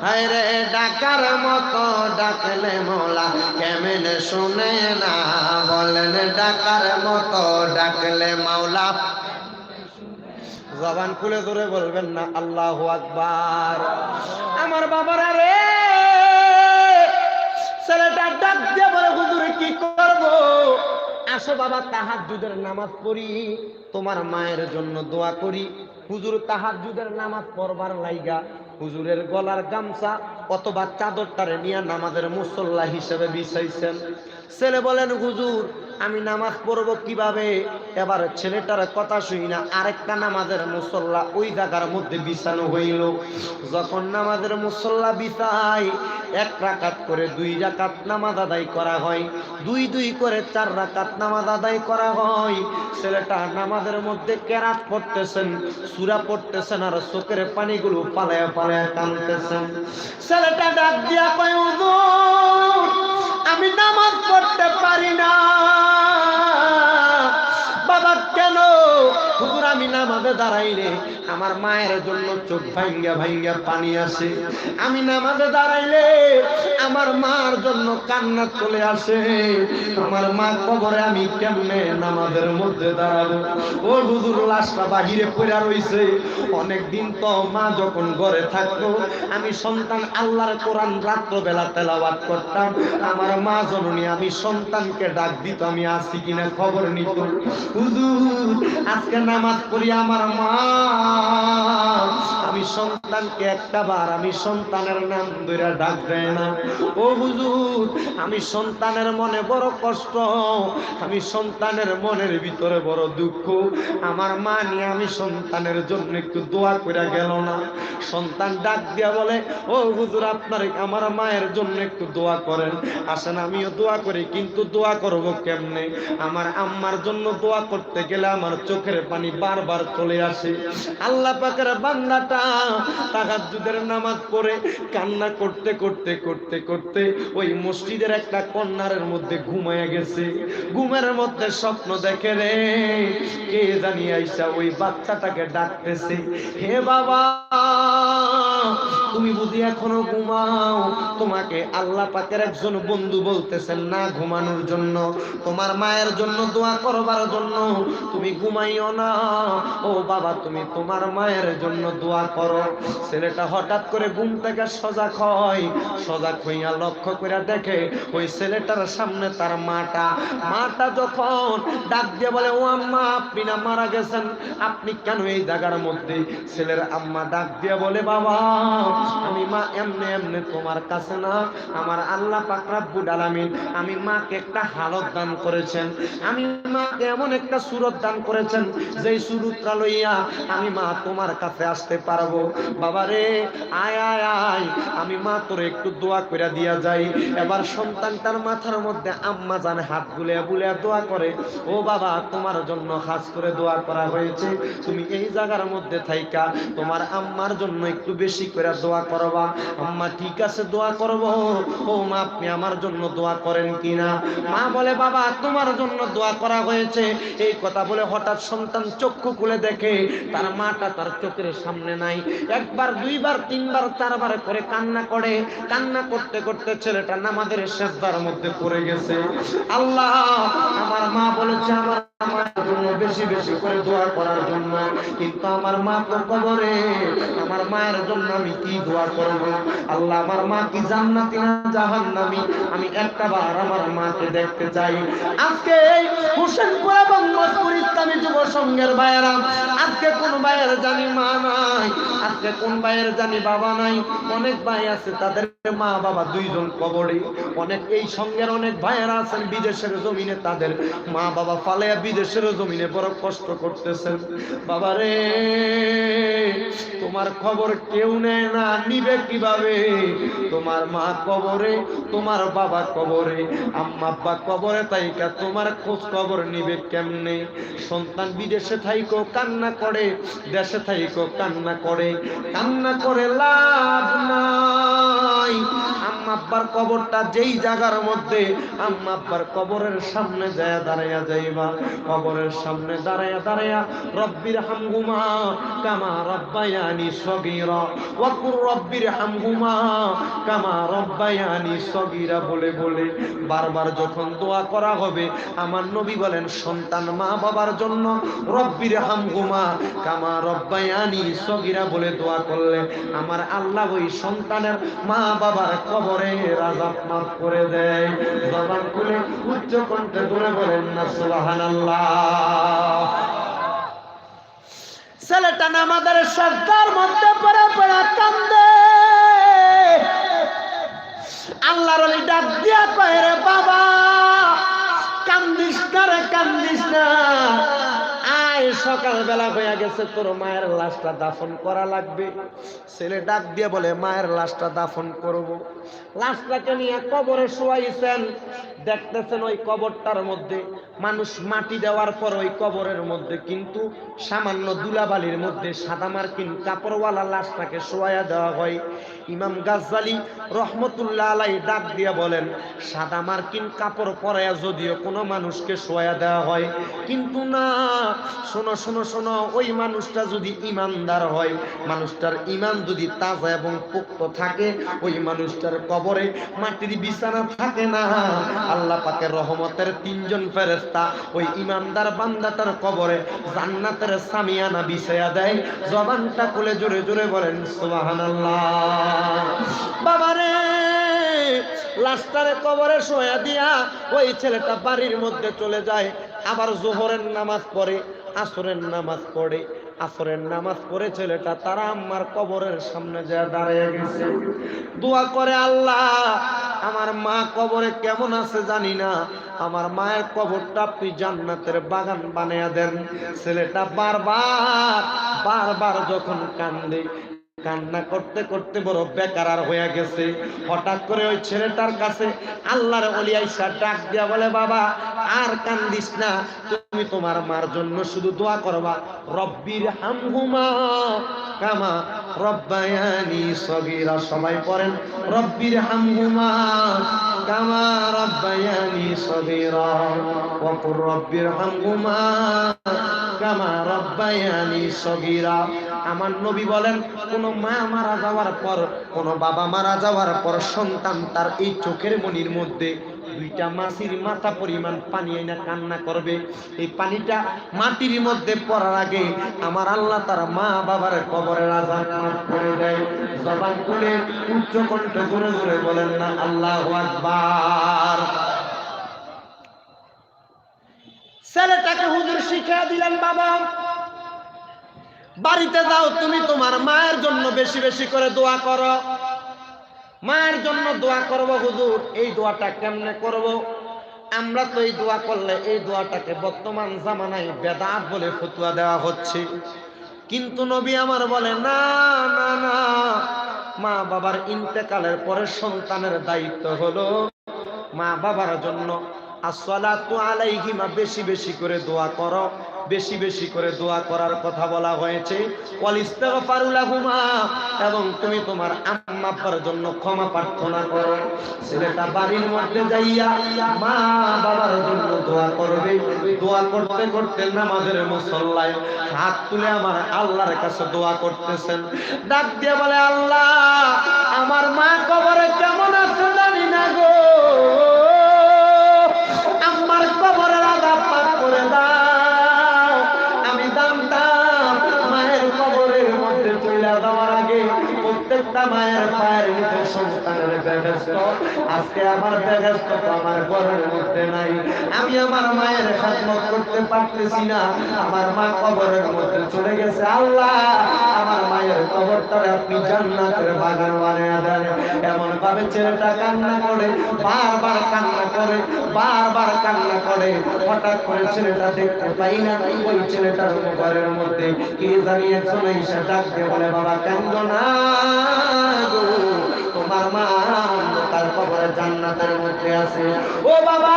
হায়রে ডাকার মতো ডাকলে মাওলা কেমনে শুনে না, বলেন ডাকার মতো ডাকলে মাওলা। জবান খুলে ধরে বলবেন না আল্লাহু আকবার। আমার বাবারা রে, ছেলেটা ডাক দিয়ে বলে হুজুর কি করব, আসো বাবা তাহাজ্জুদের নামাজ পড়ি, তোমার মায়ের জন্য দোয়া করি। হুজুর তাহাজ্জুদের নামাজ পড়বার লাইগা হুজুরের গলার গামছা অথবা চাদরটারে নিয়ে নামাজের মুসল্লা হিসেবে বিছাইছেন। ছেলে বলেন হুজুর আমি নামাজ পড়বো কিভাবে? এবার ছেলেটার কথা শুই না আরেকটা নামাজের মুসল্লা ওই জায়গার মধ্যে বিছানো হইল। যখন নামাজের মুসল্লা বিছাই, এক রাকাত করে 2 রাকাত নামাজ আদায় করা হয়, 2 করে 4 রাকাত নামাজ আদায় করা হয়। ছেলেটা নামাজের মধ্যে কেরাত পড়তেছেন, সূরা পড়তেছেন, আর চোখের পানিগুলো পালায়া পালায়া কাঁদতেছেন। ছেলেটা ডাক দিয়া কয় হুজুর আমি নামাজ পড়তে পারি না। বাবা কেন? হুজুর আমি নামাজে দাঁড়াইলে আমার মায়ের জন্য চোখ ভাঙ্গা ভাঙ্গা পানি আসে, আমি নামাজে দাঁড়াইলে আমার মার জন্য কান্না চলে আসে, আমার মা কবরে আমি কেমনে নামাজের মধ্যে দাঁড়াবো? ও হুজুর লাশটা বাহিরে পড়ে রইছে, অনেকদিন তো মা যখন ঘরে থাকতো আমি সন্তান আল্লাহর কোরআন রাত্রবেলা তেলাওয়াত করতাম, আমার মা জননী আমি সন্তানকে ডাক দিত আমি আসি কিনা খবর নিত। হুজুর আজকে নামাজ পড়ি আমার মা, আমি সন্তানকে একটা বার আমি সন্তানের নাম ধরে ডাক দেয় না। ও হুজুর আমি সন্তানের মনে বড় কষ্ট, আমি সন্তানের মনের ভিতরে বড় দুঃখ, আমার মা নিয়ে আমি সন্তানের জন্য একটু দোয়া করে গেল না। সন্তান ডাক দিয়া বলে ও হুজুর আপনার আমার মায়ের জন্য একটু দোয়া করেন। আসেন আমিও দোয়া করি, কিন্তু দোয়া করব কেমনে? আমার আম্মার জন্য দোয়া করতে গেলে আমার চোখের পানি বারবার চলে আসে। আল্লাহ পাকের বান্দাটা তাহাজ্জুদের নামাজ পড়ে কান্না করতে করতে করতে করতে ওই মসজিদের একটা কর্নারের মধ্যে ঘুমায়া গেছে। ঘুমের মধ্যে স্বপ্ন দেখে রে কে জানি আইসা ওই বাচ্চাটাকে ডাকতেছে, হে বাবা তুমি বুঝি এখনো ঘুমাও? তোমাকে আল্লাহ পাকের একজন বন্ধু বলতেছেন না ঘুমানোর জন্য, তোমার মায়ের জন্য দোয়া করবার জন্য, তুমি ঘুমাইও না। ও বাবা তুমি তোমার মায়ের জন্য দোয়া করো। ছেলেটা হঠাৎ করে ঘুম থেকে সজাগ হয়, সজাগ হইয়া লক্ষ্য করে দেখে ওই ছেলেটার সামনে তার মাটা যখন ডাক দিয়ে বলে ও আম্মা আপনি না মারা গেছেন, আপনি কেন এই জায়গার মধ্যে? ছেলের আম্মা ডাক দিয়ে বলে বাবা আমি মা এমনি এমনি তোমার কাছে না, আমার আল্লাহ পাক রব্বুল আলামিন আমি মাকে একটা হালত দান করেছেন, আমি মাকে এমন একটা সুরত দান করেছেন যেই সুরতটা লইয়া আমি মা তোমার কাছে আসতে পারবো। বাবা রে আয় আয় আয়, আমি মা তোরে একটু দোয়া করে দিয়া যাই। এবার সন্তানটার মাথার মধ্যে আম্মা জানে হাত বুলিয়া বুলিয়া দোয়া করে, ও বাবা তোমার জন্য খাস করে দোয়া করা হয়েছে, তুমি এই জায়গার মধ্যে থাইকা তোমার আম্মার জন্য একটু বেশি করে দোয়া করবা। আম্মা ঠিক আছে দোয়া করব। ও মা আপনি আমার জন্য দোয়া করেন কিনা? মা বলে বাবা তোমার জন্য দোয়া করা হয়েছে। এই কথা বলে হঠাৎ সন্তান চক্ষু খুলে দেখে তার মাটা তার চোখের সামনে নাই। একবার দুইবার তিনবার চারবার করে কান্না করে, কান্না করতে করতে ছেলেটা নামাজের সিজদার মধ্যে পড়ে গেছে। আল্লাহ আমার মা বলেছে আমার মায়ের জন্য বেশি বেশি করে দোয়া করার জন্য, কিন্তু আমার মা তো কবরে, আমার মায়ের জন্য আমি কি দোয়া করব? আল্লাহ আমার মা কি জান্নাতি না জাহান্নামী, আমি একটাবার আমার মাকে দেখতে চাই। আজকে এই হোসেনপুর এবং মজপুর ইসলামী যুব সংঘের ভাইয়েরা, আজকে কোন ভাইয়ের জানি মা নাই, আজকে কোন ভাইয়ের জানি বাবা নাই। অনেক ভাই আছে তাদের মা বাবা দুইজন কবরে। অনেক এই সংঘের অনেক ভাইয়েরা আছেন বিদেশের জমিনে, তাদের মা বাবা ফালাইয়া বিদেশের জমিনে বড় কষ্ট করতেছেন। বাবা রে, তোমার খবর কেউ নেয় না, নিবে কিভাবে? তোমার মা কবরে, তোমার বাবা কবরে, আম্মা আব্বা কবরে, তাইকা তোমার খোঁজ খবর নিবে কেমনে? সন্তান বিদেশে থাইকো কান্না করে, দেশে থাইকো কান্না করে, কান্না করে লাভ নাই। আম্মা আব্বার কবরটা যেই জায়গার মধ্যে, আম্মা আব্বার কবরের সামনে যায় দাঁড়াইয়া যাইবা, কবরের সামনে দাঁড়াইয়া দাঁড়াইয়া রব্বির হামহুমা কামা রব্বায়ানি সগীরা ওয়া কুর রব্বির হামহুমা কামা রব্বায়ানি সগীরা বলে বলে বারবার যখন দোয়া করা হবে, আমার নবী বলেন সন্তান মা বাবার জন্য রব্বির হামহুমা কামা রব্বায়ানি সগীরা বলে দোয়া করলে আমার আল্লাহ ওই সন্তানের মা বাবার কবরে আযাব মাফ করে দেয়। জবান খুলে উচ্চ কণ্ঠে বলেন না সুবহানাল্লাহ। ছেলেটা নামাজের সরকার মধ্যে পড়ে পড়ে কান্দে। আল্লাহর ওলি ডাক দিয়া কয়, রে বাবা কান্দিস না রে, কান্দিস না, আয় সকালবেলা হয়ে গেছে, তোর মায়ের লাশটা দাফন করা লাগবে। ছেলে ডাক দিয়ে বলে, মায়ের লাশটা দাফন করব। লাশটাকে নিয়ে কবরে শোয়াইছেন। দেখতেছেন ওই কবরটার মধ্যে মানুষ মাটি দেওয়ার পর ওই কবরের মধ্যে কিন্তু সামান্য দুলাবালির মধ্যে সাদা মার্কিন কাপড়ওয়ালা লাশটাকে শোয়াইয়া দেওয়া হয়। ইমাম গাজ্জালি রহমতুল্লাহ আলাইহি ডাক দিয়ে বলেন, সাদা মার্কিন কাপড় পরায়া যদিও কোনো মানুষকে শোয়াইয়া দেওয়া হয়, কিন্তু না, শোনো শোনো শোনো, ওই মানুষটা যদি ইমানদার হয়, মানুষটার ইমান যদি তাজা এবং পোক্ত থাকে, ওই মানুষটার কবরে মাটির বিছানা থাকে না। আল্লাহ পাকের রহমতের তিনজন ফেরেশতা ওই ইমানদার বান্দাটার কবরে জান্নাতের সামিয়ানা বিছায়া দেয়। জবানটা খুলে জোরে জোরে বলেন সুবহানাল্লাহ। বাবারে, লাশটারে কবরে শোয়া দিয়া ওই ছেলেটা বাড়ির মধ্যে চলে যায়। আবার যোহরের নামাজ পড়ে, আসরের নামাজ পড়ে, আসরের নামাজ পড়ে ছেলেটা তারা আম্মার কবরের সামনে যায় দাঁড়িয়ে গেছে। দোয়া করে, আল্লাহ আমার মা কবরে কেমন আছে জানি না, আমার মায়ের কবরটা আপনি জান্নাতের বাগান বানাইয়া দেন। ছেলেটা বারবার বারবার যখন কান্দে, কান্না করতে করতে বড় বেকার হয়ে গেছে। হঠাৎ করে ওই ছেলেটার কাছে আল্লাহর ওলি আইসা ডাক দিয়া বলে, বাবা আর কান্দিস না, তুমি তোমার মার জন্য শুধু দোয়া করবা, রব্বির হামহুমা কামা রব্বায়ানি সগীরা। সবাই পড়েন, রব্বির হামহুমা কামা রব্বায়ানি সগীরা ওয়া কুর রব্বির হামহুমা কামা রব্বায়ানি সগীরা। আমার নবী বলেন, কোন মা মারা যাওয়ার পর, কোন বাবা মারা যাওয়ার পর সন্তান তার এই চোখের মনির মধ্যে দুইটা মাছির মাথা পরিমাণ পানি এনে কান্না করবে। এই পানিটা মাটির মধ্যে পড়ার আগে আমার আল্লাহ তার মা বাবার কবরের আযাব মাফ করে দেয়। জবান খুলে উচ্চ কণ্ঠে জোরে জোরে বলেন না আল্লাহু আকবার। ছেলেটাকে হুজুর শিখিয়ে দিলেন, বাবা বাড়িতে যাও, তুমি তোমার মায়ের জন্য বেশি বেশি করে দোয়া করো। মায়ের জন্য দোয়া করব হুজুর, এই দোয়াটা কেমনে করব? আমরা তো এই দোয়া করলে এই দোয়াটাকে বর্তমান জামানায় বেদাত বলে ফতোয়া দেওয়া হচ্ছে, কিন্তু নবী আমার বলে, না না না, মা বাবার ইন্তেকালের পরে সন্তানের দায়িত্ব হলো মা বাবার জন্য আসসালাতু আলাইহিমা বেশি বেশি করে দোয়া করো। বেশি বেশি করে দোয়া করার কথা বলা হয়েছে, ওয়াল ইস্তিগফারু লাহুমা, এবং তুমি তোমার আম্মা আব্বার জন্য ক্ষমা প্রার্থনা করো। ছেলেটা বাড়ির মধ্যে যাইয়া মা বাবার জন্য দোয়া করবে। দোয়া করতে করতে নামাজের মুসল্লায় হাত তুলে আমার আল্লাহর কাছে দোয়া করতেছেন। ডাক দিয়ে বলে, আল্লাহ আমার মা কবরে কেমন আছে জানি না গো, আমার কবরের আযাব মাফ করে দাও। আমি জানতাম মায়ের কবরের মধ্যে চলে যাওয়ার আগে লাগে প্রত্যেকটা মায়ের পায়ের নিচে সন্তানের বেহেশত। আজকে আমার বেহেশত তো আমার ঘরের মধ্যে নাই, আমি আমার মায়ের খেদমত করতে পারতেছি না, আমার মা কবরের মধ্যে চলে গেছে। আল্লাহ আমার মায়ের কবরটারে আপনি জান্নাতের বাগান বানিয়ে দেন। এমন ভাবে ছেলেটা কান্না করে, বারবার কান্না করে, বারবার কান্না করে। হঠাৎ করে ছেলেটা দেখতে পাই না, ওই ছেলেটার ঘরের মধ্যে কে জানি একজন এসে ডাকতে বলে, বাবা কান্দো না গো, তোমার মা অন্ধকার কবরে জান্নাতের মধ্যে আছে। ও বাবা,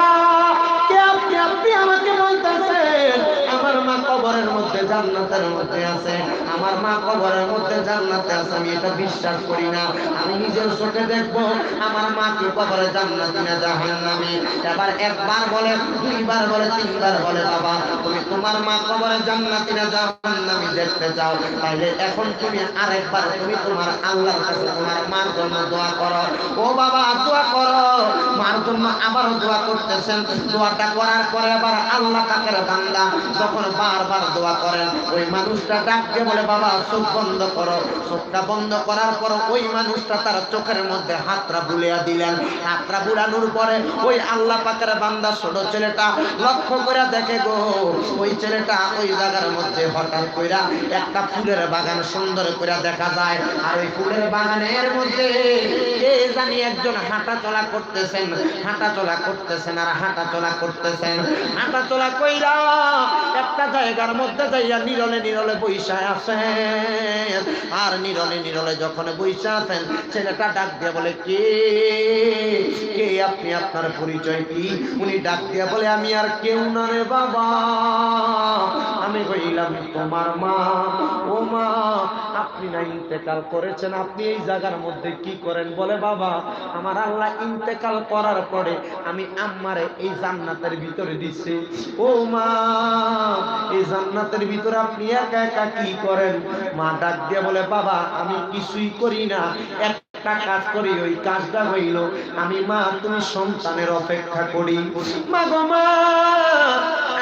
কে আপনি? আপনি আমাকে বলতেছেন আমার মা কবরের মধ্যে জান্নাতের মধ্যে আছে? আমার মা কবরের মধ্যে জান্নাতে আছে, আমি এটা বিশ্বাস করি না। আমি নিজের চোখে দেখবো আমার মা কি কবরে জান্নাতি না জাহান্নামী। এবার একবার বলে, দুইবার বলে, তিনবার বলে, বাবা তুমি তোমার মা কবরে জান্নাতি না জাহান্নামী দেখতে চাও, তাইলে এখন তুমি আরেকবার তুমি তোমার আল্লাহর কাছে তোমার মার জন্য দোয়া করো। ও বাবা দোয়া করো, মার জন্য আবারও দোয়া করতেছেন। দোয়াটা করার পরে আবার আল্লাহ পাকের বান্দা যখন বারবার দোয়া করেন, ওই মানুষটা ডাক দিয়ে বলে, বাবা চোখ বন্ধ করো। চোখটা বন্ধ করার পর ওই মানুষটা তার চোখের মধ্যে হাতটা বুলিয়ে দিলেন। হাতটা বুলানোর পরে ওই আল্লাহ পাকের বান্দা ছোট ছেলেটা লক্ষ্য করে দেখে গো, ওই ছেলেটা ওই জায়গার মধ্যে হঠাৎ কইরা একটা ফুলের বাগান সুন্দর করে দেখা যায়। আর ওই ফুলের বাগানের মধ্যে কে জানি একজন হাঁটা চলা করতেছেন, হাঁটা চলা করতেছেন, আর হাঁটা চলা করতেছেন। হাঁটা চলা কইরা একটা জায়গার মধ্যে যাইয়া নিরলে নিরলে বইসা আছেন। আর নিরলে নিরলে যখন বইসা আছেন, ছেলেটা ডাক দিয়ে বলে, কে কে আপনি? আপনার পরিচয় কি? উনি ডাক দিয়ে বলে, আমি আর কেউ না রে বাবা, আমি হইলাম তোমার মা। ও মা, আপনি না ইন্তেকাল করেছেন, আপনি এই জায়গার মধ্যে কি করেন? বলে, বাবা আমার আল্লাহ ইন্তেকাল করার পরে আমি আম্মারে এই জান্নাতের ভিতরে দিছি। ও মা, এই জান্নাতের ভিতরে আপনি একা একা কি করেন? মা ডাক দিয়ে বলে, বাবা আমি কিছুই করি না, একটা কাজ করি, ওই কাজটা হইল আমি মা তুমি সন্তানের অপেক্ষা করি। মা গো মা,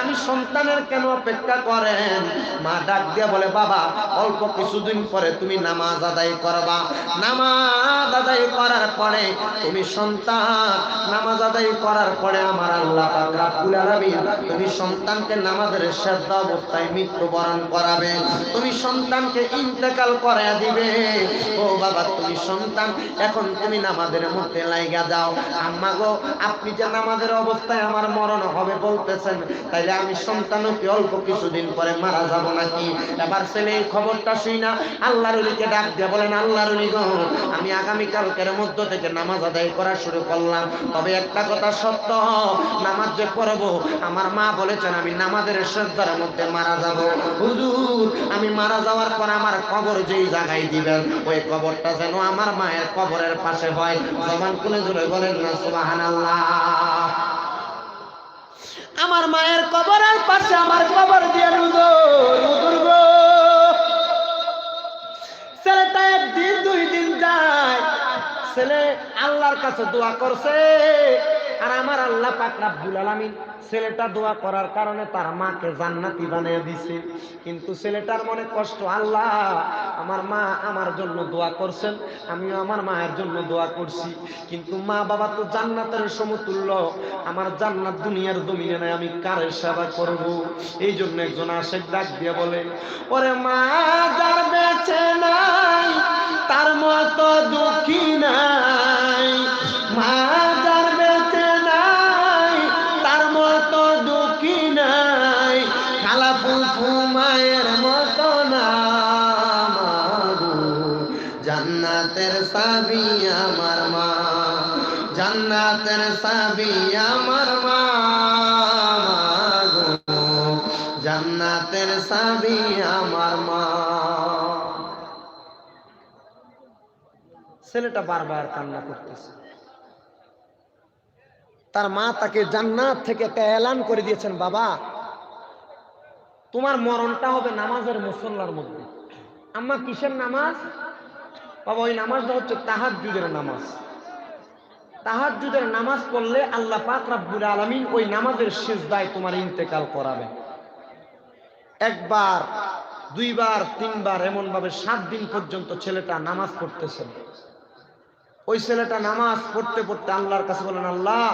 আমি সন্তানের কেন অপেক্ষা করেন? মা ডাক দিয়া বলে, বাবা অল্প কিছুদিন পরে তুমি নামাজ আদায় করবা, নামাজ আদায় করার পরে তুমি সন্তান, নামাজ আদায় করার পরে আমার আল্লাহ পাক রব্বুল আলামিন তুমি সন্তানকে নামাজের সেজদা অবস্থায় মৃত্যুবরণ করাবে, তুমি সন্তানকে ইন্তেকাল করায়া দিবে। ও বাবা তুমি সন্তান, এখন তুমি নামাজের মধ্যে লাইগা যাও। আম্মা গো, আপনি যে নামাজের অবস্থায় আমার মরণ হবে বলতেছেন, তাইলে আমি সন্তানকে অল্প কিছুদিন পরে মারা যাব নাকি? এবার ছেলে এই খবরটা শুই না আল্লাহর ওলিকে ডাক দিয়ে বলেন, আল্লাহর ওলি গো, আমি আগামীকালকের মধ্য থেকে নামাজ আদায় করা শুরু করলাম, তবে একটা কথা সত্য, নামাজ যে পড়বো আমার মা বলেছেন আমি নামাজের সেজদার মধ্যে মারা যাব। হুজুর আমি মারা যাওয়ার পর আমার কবর যেই জায়গায় দিবেন, ওই কবরটা যেন আমার মায়ের কবরের পাশে হয়। জবান খুলে জোরে বলেন না সুবহানাল্লাহ। আমার মায়ের কবরের পাশে আমার কবর দিয়ে ছেলেটা একদিন দুই দিন যায়, ছেলে আল্লাহর কাছে দোয়া করছে, আর আমার আল্লাহ পাক রব্বুল আলামিন ছেলেটা দোয়া করার কারণে তার মাকে জান্নাতি বানিয়ে দিছে। কিন্তু ছেলেটার মনে কষ্ট, আল্লাহ আমার মা আমার জন্য দোয়া করছেন, আমিও আমার মায়ের জন্য দোয়া করছি, কিন্তু মা বাবা তো জান্নাতের সমতুল্য, আমার জান্নাত দুনিয়ার জমিনে নাই, আমি কার সেবা করব? এই জন্য একজন আশেক ডাক দিয়ে বলে, ওরে মা যার বেঁচে নাই তার মতো দুঃখী নাই, মা যার বেঁচে নাই তার মতো দুঃখী নাই, খালা ফুফু মায়ের মতো না, জান্নাতের চাবি আমার মা, জান্নাতের চাবি আমার মা, জান্নাতের চাবি আমার মা। ছেলেটা বারবার কান্না করতেছে, তার মা তাকে জান্নাত থেকে একটা এলান করে দিয়েছেন, বাবা তোমার মরণটা হবে নামাজের মুসল্লার মধ্যে। আম্মা কিসের নামাজ? বাবা ওই নামাজটা হচ্ছে তাহাজ্জুদের নামাজ। তাহাজ্জুদের নামাজ পড়লে আল্লাহ পাক রব্বুল আলামিন ওই নামাজের সিজদায় তোমার ইন্তেকাল করাবে। একবার দুইবার তিনবার এমন ভাবে 7 দিন পর্যন্ত ছেলেটা নামাজ পড়তেছেন। ওই ছেলেটা নামাজ পড়তে পড়তে আল্লাহর কাছে বলেন, আল্লাহ,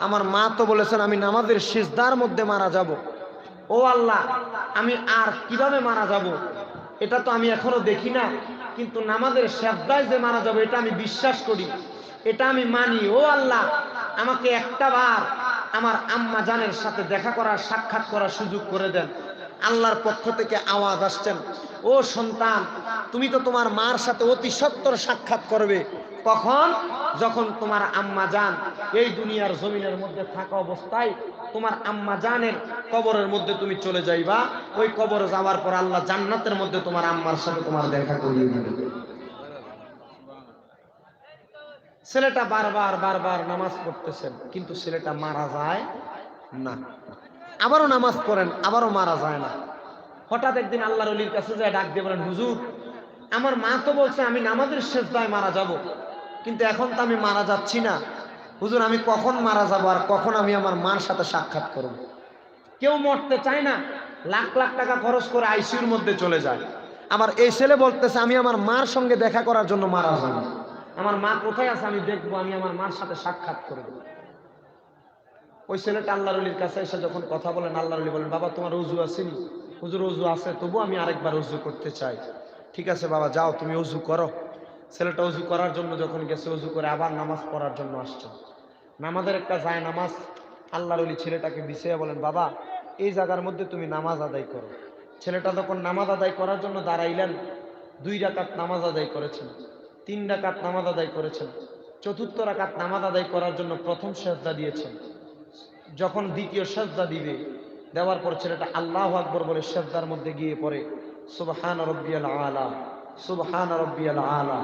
আমার মা তো বলেছেন আমি নামাজের সিজদার মধ্যে মারা যাব। ও আল্লাহ, আমি আর কিভাবে মারা যাব? এটা তো আমি এখনো দেখি না, কিন্তু নামাজের সিজদায় যে মারা যাব এটা আমি বিশ্বাস করি, এটা আমি মানি। ও আল্লাহ, আমাকে একটা বার আমার আম্মা জানের সাথে দেখা করার, সাক্ষাৎ করার সুযোগ করে দেন। আল্লাহর পক্ষ থেকে আওয়াজ আসছেন, ও সন্তান, তুমি তো তোমার মার সাথে অতি সত্বর সাক্ষাৎ করবে। কখন? যখন তোমার আম্মা জান এই দুনিয়ার জমিনের মধ্যে থাকা অবস্থায় তোমার আম্মা জানের কবরের মধ্যে তুমি চলে যাইবা। ওই কবরে যাওয়ার পর আল্লাহ জান্নাতের মধ্যে তোমার আম্মার সাথে তোমার দেখা করিয়ে দিবে। ছেলেটা বারবার বারবার নামাজ পড়তেছেন, কিন্তু ছেলেটা মারা যায় না। আবারও নামাজ পড়েন, আবারও মারা যায় না। হঠাৎ একদিন আল্লাহর ওলির কাছে যায় ডাক দিয়ে বলেন, হুজুর, আমার মা তো বলছে আমি নামাজের সিজদায় মারা যাব, কিন্তু এখন তো আমি মারা যাচ্ছি না। হুজুর, আমি কখন মারা যাব আর কখন আমি আমার মার সাথে সাক্ষাৎ করব? কেউ মরতে চায় না, লাখ লাখ টাকা খরচ করে আইসিইউর মধ্যে চলে যায়। আবার এই ছেলে বলতেছে আমি আমার মার সঙ্গে দেখা করার জন্য মারা যাব। আমার মা কোথায় আছে আমি দেখবো, আমি আমার মার সাথে সাক্ষাৎ করব। ওই ছেলেটা আল্লাহর ওলির কাছে এসে যখন কথা বলেন, আল্লাহর ওলি বলেন, বাবা তোমার ওযু আসেনি? হুজুর, ওযু আছে, তবু আমি আরেকবার ওযু করতে চাই। ঠিক আছে বাবা, যাও তুমি ওযু করো। ছেলেটা ওযু করার জন্য যখন গেছে, ওযু করে আবার নামাজ পড়ার জন্য আসছে। নামাজের একটা যায় নামাজ আল্লাহর ওলি ছেলেটাকে বিছিয়ে বলেন, বাবা এই জায়গার মধ্যে তুমি নামাজ আদায় করো। ছেলেটা যখন নামাজ আদায় করার জন্য দাঁড়াইলেন, 2 রাকাত নামাজ আদায় করেছেন, 3 রাকাত নামাজ আদায় করেছেন, 4র্থ রাকাত নামাজ আদায় করার জন্য প্রথম সিজদা দিয়েছেন। যখন দ্বিতীয় সিজদা দিবে, দেওয়ার পর ছেলেটা আল্লাহু আকবার বলে সিজদার মধ্যে গিয়ে পড়ে সুবহান রাব্বিয়াল আলা, সুবহান রাব্বিয়াল আলা,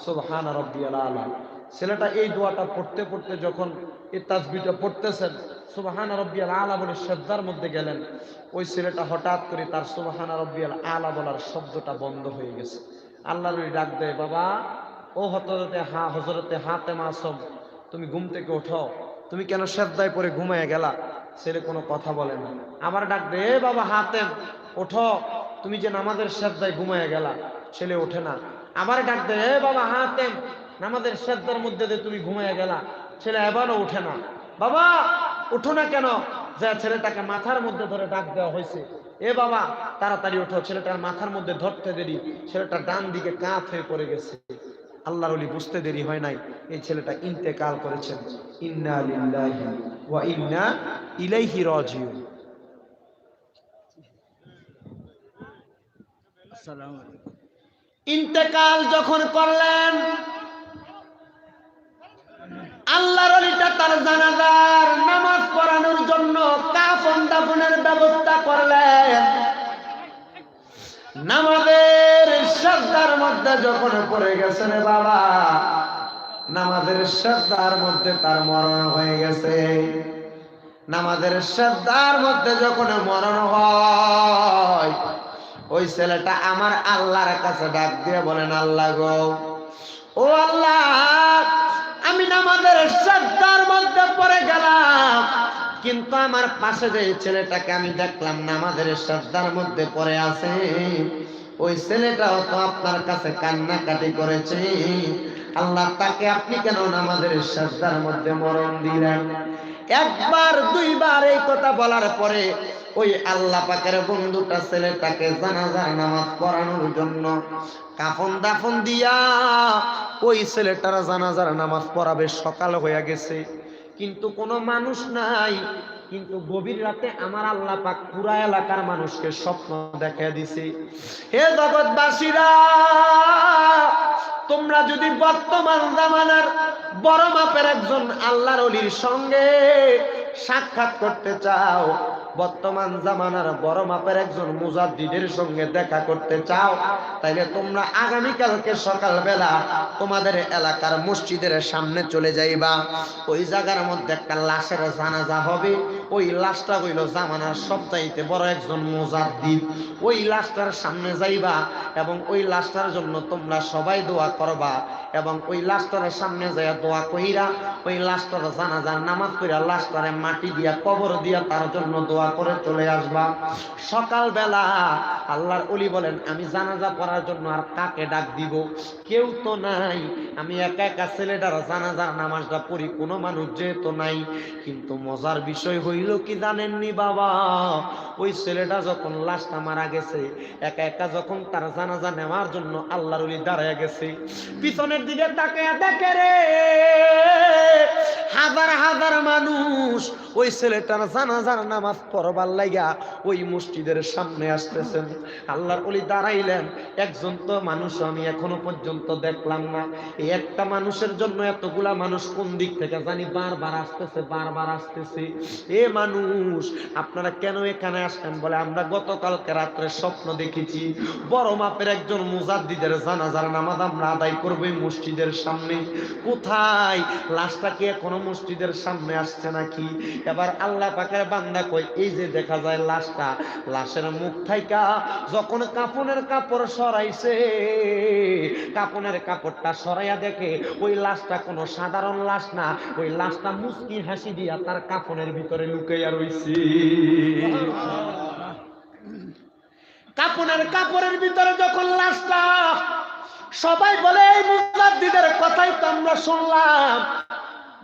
সুবহান রাব্বিয়াল আলা। ছেলেটা এই দোয়াটা পড়তে পড়তে যখন এই তাসবিহটা পড়তেছেন, সুবহান রাব্বিয়াল আলা বলে সিজদার মধ্যে গেলেন, ওই ছেলেটা হঠাৎ করে তার সুবহান রাব্বিয়াল আলা বলার শব্দটা বন্ধ হয়ে গেছে। আল্লাহর ওলি ডাক দেয়, বাবা ও হযরতে হাতেম আসম, তুমি ঘুম থেকে ওঠো, তুমি কেন সিজদায় পড়ে ঘুমায় গেলা? ছেলে কোনো কথা বলে না। আবার ডাক দে, এ বাবা হাতেম ওঠো, তুমি যে নামাজের সিজদায় ঘুমায় গেলা। ছেলে ওঠে না। আবার ডাক দে, এ বাবা হাতেম, নামাজের সিজদার মধ্যে যে তুমি ঘুমায় গেলা। ছেলে এবারও ওঠে না। বাবা ওঠো না কেন? যা ছেলেটাকে মাথার মধ্যে ধরে ডাক দেওয়া হয়েছে, এ বাবা তাড়াতাড়ি ওঠো। ছেলেটার মাথার মধ্যে ধরতে দেরি, ছেলেটা ডান দিকে কাত হয়ে পড়ে গেছে। আল্লাহর ওলি বুঝতে দেরি হয় নাই, এই ছেলেটা ইন্তেকাল করেছেন। ইন্না লিল্লাহি ওয়া ইন্না ইলাইহি রাজিউন। আসসালামু আলাইকুম। ইন্তেকাল যখন করলেন, আল্লাহর ওলিটা তার জানাজার নামাজ পড়ানোর জন্য কাফন দাফনের ব্যবস্থা করলেন। নামাজের সিজদার মধ্যে যখন পড়ে গেছেন বাবা, নামাজের সিজদার মধ্যে তার মরণ হয়ে গেছে। নামাজের সিজদার মধ্যে যখন মরণ হয়, ওই ছেলেটা আমার আল্লাহর কাছে ডাক দিয়ে বলেন, আল্লাহ গো, ও আল্লাহ, আমি নামাজের সিজদার মধ্যে পড়ে গেলাম, কিন্তু আমার পাশে যে ছেলেটাকে আমি দেখলাম নামাজের সিজদার মধ্যে পড়ে আছে, ওই ছেলেটাও তো আপনার কাছে কান্নাকাটি করেছে। আল্লাহ, তাকে আপনি কেন নামাজের সিজদার মধ্যে মরণ দিলেন? একবার দুইবার এই কথা বলার পরে ওই আল্লাহ পাকের বন্ধুটা ছেলেটাকে জানাজার নামাজ পড়ানোর জন্য কাফন দাফন দিয়া ওই ছেলেটার জানাজার নামাজ পড়াবে। সকাল হয়ে গেছে, কিন্তু কোনো মানুষ নাই। কিন্তু গভীর রাতে আমার আল্লাহ পাক পুরা এলাকার মানুষকে স্বপ্ন দেখা দিছে, হে জগৎবাসীরা, তোমরা যদি বর্তমান জামানার বড় মাপের একজন আল্লাহর ওলির সঙ্গে সাক্ষাৎ করতে চাও, বর্তমান জামানার বড় মাপের একজন মুজাদ্দিদের সঙ্গে দেখা করতে চাও, তাইলে তোমরা আগামীকালকে সকালবেলা তোমাদের এলাকার মসজিদের সামনে চলে যাইবা। ওই জায়গার মধ্যে একটা লাশের জানাজা হবে। ওই লাশটা হইল জামানার সবচাইতে বড় একজন মুজাদ্দিদ। ওই লাশটার সামনে যাইবা এবং ওই লাশটার জন্য তোমরা সবাই দোয়া করবা, এবং ওই লাশটার সামনে যাইয়া দোয়া কইরা ওই লাশটার জানাজার নামাজ পড়া লাশটারে মাটি দিয়া কবর দিয়া তার জন্য দোয়া করে চলে আসবা। সকালবেলা আল্লাহর ওলি বলেন আমি জানাজা পড়ার জন্য আর কাকে ডাক দিব? কেউ তো নাই, আমি একা একা ছেলেটার জানাজার নামাজটা পড়ি, কোনো মানুষ যেহেতু নাই। কিন্তু মজার বিষয় হইল কি জানেননি বাবা, ওই ছেলেটা যখন লাশটা মারা গেছে, একা একা যখন তার জানাজা নেওয়ার জন্য আল্লাহর ওলি দাঁড়ায় গেছে, পিছনের দিকে তাকায়া দেখে রে হাজার হাজার মানুষ ওই ছেলেটার জানাজার নামাজ পড়বার লাগা ওই মসজিদের সামনে আসতেছেন। আল্লাহর ওলি দাঁড়াইলেন, একজন তো মানুষ আমি এখনো পর্যন্ত দেখলাম না, এই একটা মানুষের জন্য এতগুলা মানুষ কোন দিক থেকে জানি বারবার আসতেছে, বারবার আসতেছে। এ মানুষ আপনারা কেন এখানে আসলেন? বলে আমরা গতকালকে রাত্রে স্বপ্ন দেখেছি বড় মাপের একজন মুজাদ্দিদের জানাজার নামাজ আমরা আদায় করবো এই মসজিদের সামনে। কোথায়? লাশটা কি এখনো মসজিদের সামনে আসছে নাকি? এবার আল্লাহ পাকের বান্দা কই এই যে দেখা যায় লাশটা, লাশের মুখ থাইকা যখন কাফনের কাপড় সরাইছে, কাফনের কাপড়টা সরাইয়া দেখে ওই লাশটা কোনো সাধারণ লাশ না, ওই লাশটা মুস্কি হাসি দিয়া তার কাফনের ভিতরে লুকাইয়া রইছে। কাফনের কাপড়ের ভিতরে যখন লাশটা, সবাই বলে এই মুজাদ্দিদের কথাই তো আমরা শুনলাম,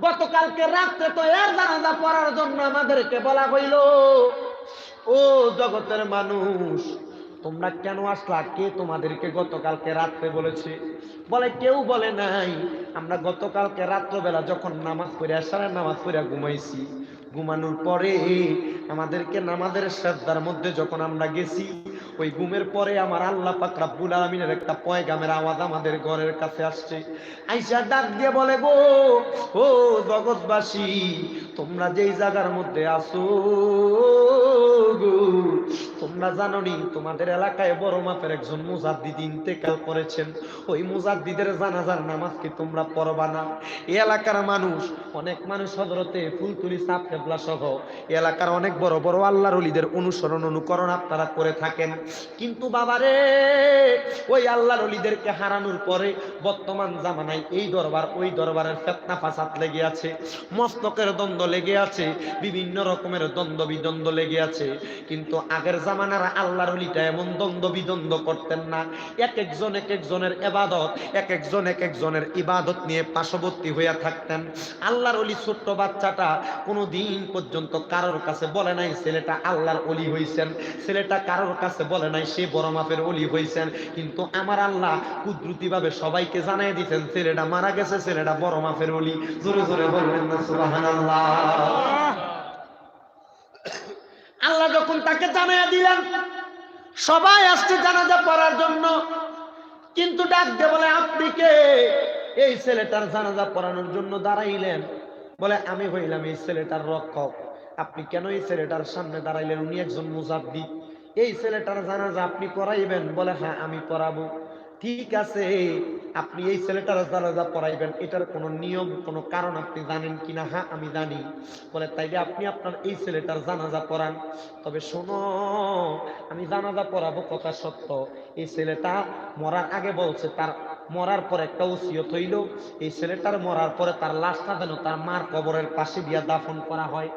গতকালকে রাত্রে তো এর জানাজা পড়ার জন্য আমাদেরকে বলা হইল। ও জগতের মানুষ, তোমরা কেন আসলা? কে তোমাদেরকে গতকালকে রাত্রে বলেছে? বলে কেউ বলে নাই, আমরা গতকালকে রাত্রবেলা যখন নামাজ পড়ে আসার নামাজ পড়ে ঘুমাইছি, ঘুমানোর পরে আমাদেরকে নামাজের শ্রদ্ধার মধ্যে যখন আমরা গেছি, ওই ঘুমের পরে আমার আল্লাহ পাক রব্বুল আলামিনের একটা পয়গামের আওয়াজ আমাদের ঘরের কাছে আসছে। আইসা ডাক দিয়ে বলে গো ও জগৎবাসী, তোমরা যেই জায়গার মধ্যে আসো গো, তোমরা জানো নি তোমাদের এলাকায় বড় মাপের একজন মুজাদ্দিদ ইন্তেকাল করেছেন, ওই মুজাদ্দিদের জানাজার নামাজ কি তোমরা পড়বা না? এই এলাকার মানুষ, অনেক মানুষ হযরতে ফুলতুলি সাহেব কেবলা সহ এলাকার অনেক বড় বড় আল্লাহর ওলিদের অনুসরণ অনুকরণ আপনারা করে থাকেন, কিন্তু বাবারে ওই আল্লাহর ওলিদেরকে হারানোর পরে বর্তমান জামানায় এই দরবার ওই দরবারের ফিতনা ফাসাদ লেগে আছে, মস্তকের দ্বন্দ্ব লেগে আছে, বিভিন্ন রকমের দ্বন্দ্ব বিদ্বন্দ্ব লেগে আছে। কিন্তু আগের জামানার আল্লাহর ওলিটা এমন দ্বন্দ্ব বিদ্বন্দ্ব করতেন না। এক একজনের ইবাদত, এক একজনের ইবাদত নিয়ে পার্শ্ববর্তী হয়ে থাকতেন। আল্লাহর ওলি ছোট্ট বাচ্চাটা কোনো দিন পর্যন্ত কারোর কাছে বলে নাই ছেলেটা আল্লাহর ওলি হইছেন, ছেলেটা কারোর কাছে বলে নাই সে বড় মাপের ওলি হইছেন, কিন্তু আমার আল্লাহ কুদরতিভাবে সবাইকে জানাই দিতেন ছেলেটা মারা গেছে, ছেলেটা বড় মাপের ওলি। জোরে জোরে বলবেন না সুবহানাল্লাহ। আল্লাহ যখন তাকে জানাইয়া দিলেন, সবাই আসছে জানাজা পড়ার জন্য, কিন্তু ডাক দিয়ে বলে আপনি কে? এই ছেলেটার জানাজা পড়ানোর জন্য দাঁড়াইলেন? বলে আমি হইলাম এই ছেলেটার রক্ষক। আপনি কেন এই ছেলেটার সামনে দাঁড়াইলেন? উনি একজন মুজাদ্দিদ, এই ছেলেটার জানাজা আপনি পড়াইবেন? বলে হ্যাঁ আমি পড়াবো। ঠিক আছে, আপনি এই ছেলেটার জানাজা পড়াইবেন, এটার কোনো নিয়ম কোনো কারণ আপনি জানেন কিনা? হ্যাঁ আমি জানি। বলে তাইলে আপনি আপনার এই ছেলেটার জানাজা পড়ান। তবে শোনো, আমি জানাজা পড়াবো কথা সত্য, এই ছেলেটা মরার আগে বলছে তার মরার পর একটা ওসিয়ত হইল, এই ছেলেটার মরার পরে তার লাশটা যেন তার মার কবরের পাশে দিয়া দাফন করা হয়।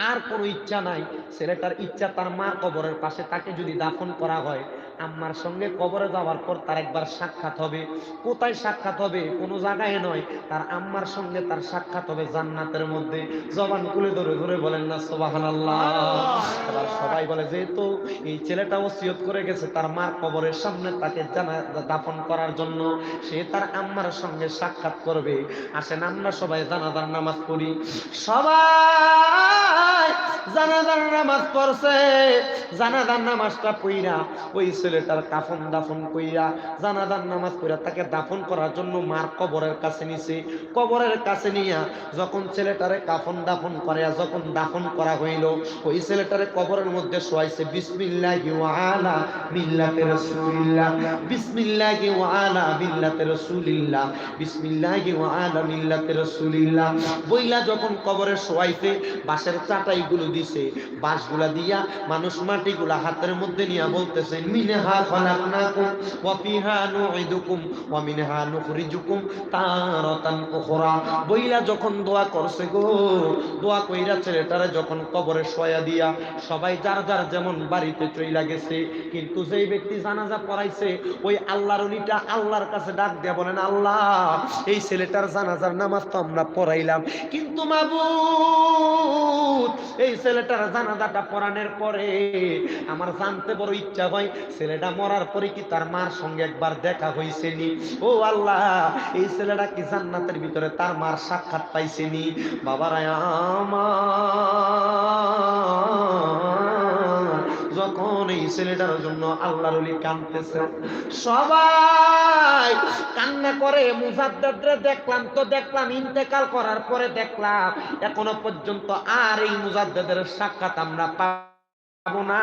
আর কোনো ইচ্ছা নাই, ছেলেটার ইচ্ছা তার মার কবরের পাশে তাকে যদি দাফন করা হয়, আম্মার সঙ্গে কবরে যাওয়ার পর তার একবার সাক্ষাৎ হবে। কোথায় সাক্ষাৎ হবে? কোনো জায়গায় নয়, তার আম্মার সঙ্গে তার সাক্ষাৎ হবে জান্নাতের মধ্যে। জবান খুলে ধরে ধরে বলেন না সুবহানাল্লাহ। এবার সবাই বলে যেহেতু এই ছেলেটা ওসিয়ত করে গেছে তার মার কবরের সামনে তাকে দাফন করার জন্য, সে তার আম্মার সঙ্গে সাক্ষাৎ করবে। আসেন আমরা সবাই জানাজার নামাজ পড়ি। সবাই জানাজার নামাজ পড়ছে, জানাজার নামাজটা পড়া ওই ছেলেটার কাফন দাফন কইরা জানাজার নামাজ পড়া তাকে দাফন করার জন্য মার কবরের কাছে নিছে। কবরের কাছে নিয়া যখন ছেলেটারে কাফন দাফন করিয়া যখন দাফন করা হইল, ওই ছেলেটারে কবরের মধ্যে শোয়াইছে বিসমিল্লাহি ওয়া আলা মিল্লাতি রাসূলিল্লাহ, বিসমিল্লাহি ওয়া আলা মিল্লাতি রাসূলিল্লাহ, বিসমিল্লাহি ওয়া আলা মিল্লাতি রাসূলিল্লাহ বইলা যখন কবরে শোয়াইছে, বাঁশের চাটাইগুলো দিছে, বাঁশগুলা দিয়া মানুষ মাটিগুলা হাতের মধ্যে নিয়ে বলতেছে মিনে মিনহা খালাকনাকুম ওয়া ফিহা নুঈদুকুম ওয়া মিনহা নুখরিজুকুম তারাতান উখরা। বইলা যখন দোয়া করছে গো, দোয়া কইরা ছেলেটারে যখন কবরে শোয়া দিয়া সবাই যার যার যেমন বাড়িতে চইলা গেছে, কিন্তু যেই ব্যক্তি জানাজা পড়াইছে ওই আল্লাহর ওলিটা আল্লাহর কাছে ডাক দিয়া বলেন, আল্লাহ এই ছেলেটার জানাজার নামাজ তো আমরা পড়াইলাম, কিন্তু মাবুদ এই ছেলেটার জানাজাটা পড়ানোর পরে আমার জানতে বড় ইচ্ছা হয় ছেলেটা মরার পরে কি তার মার সঙ্গে একবার দেখা হয়েছে নি। ও আল্লাহ এই ছেলেটা কি জান্নাতের ভিতরে তার মার সাক্ষাৎ পাইছে নি? বাবারা আমার যখন এই ছেলেটার জন্য আল্লাহর ওলি কাঁদতেছে, সবাই কান্না করে। মুজাদ্দেদরে দেখলাম তো দেখলাম, ইন্তেকাল করার পরে দেখলাম এখনো পর্যন্ত আর এই মুজাদ্দেদের সাক্ষাৎ আমরা পাবো না,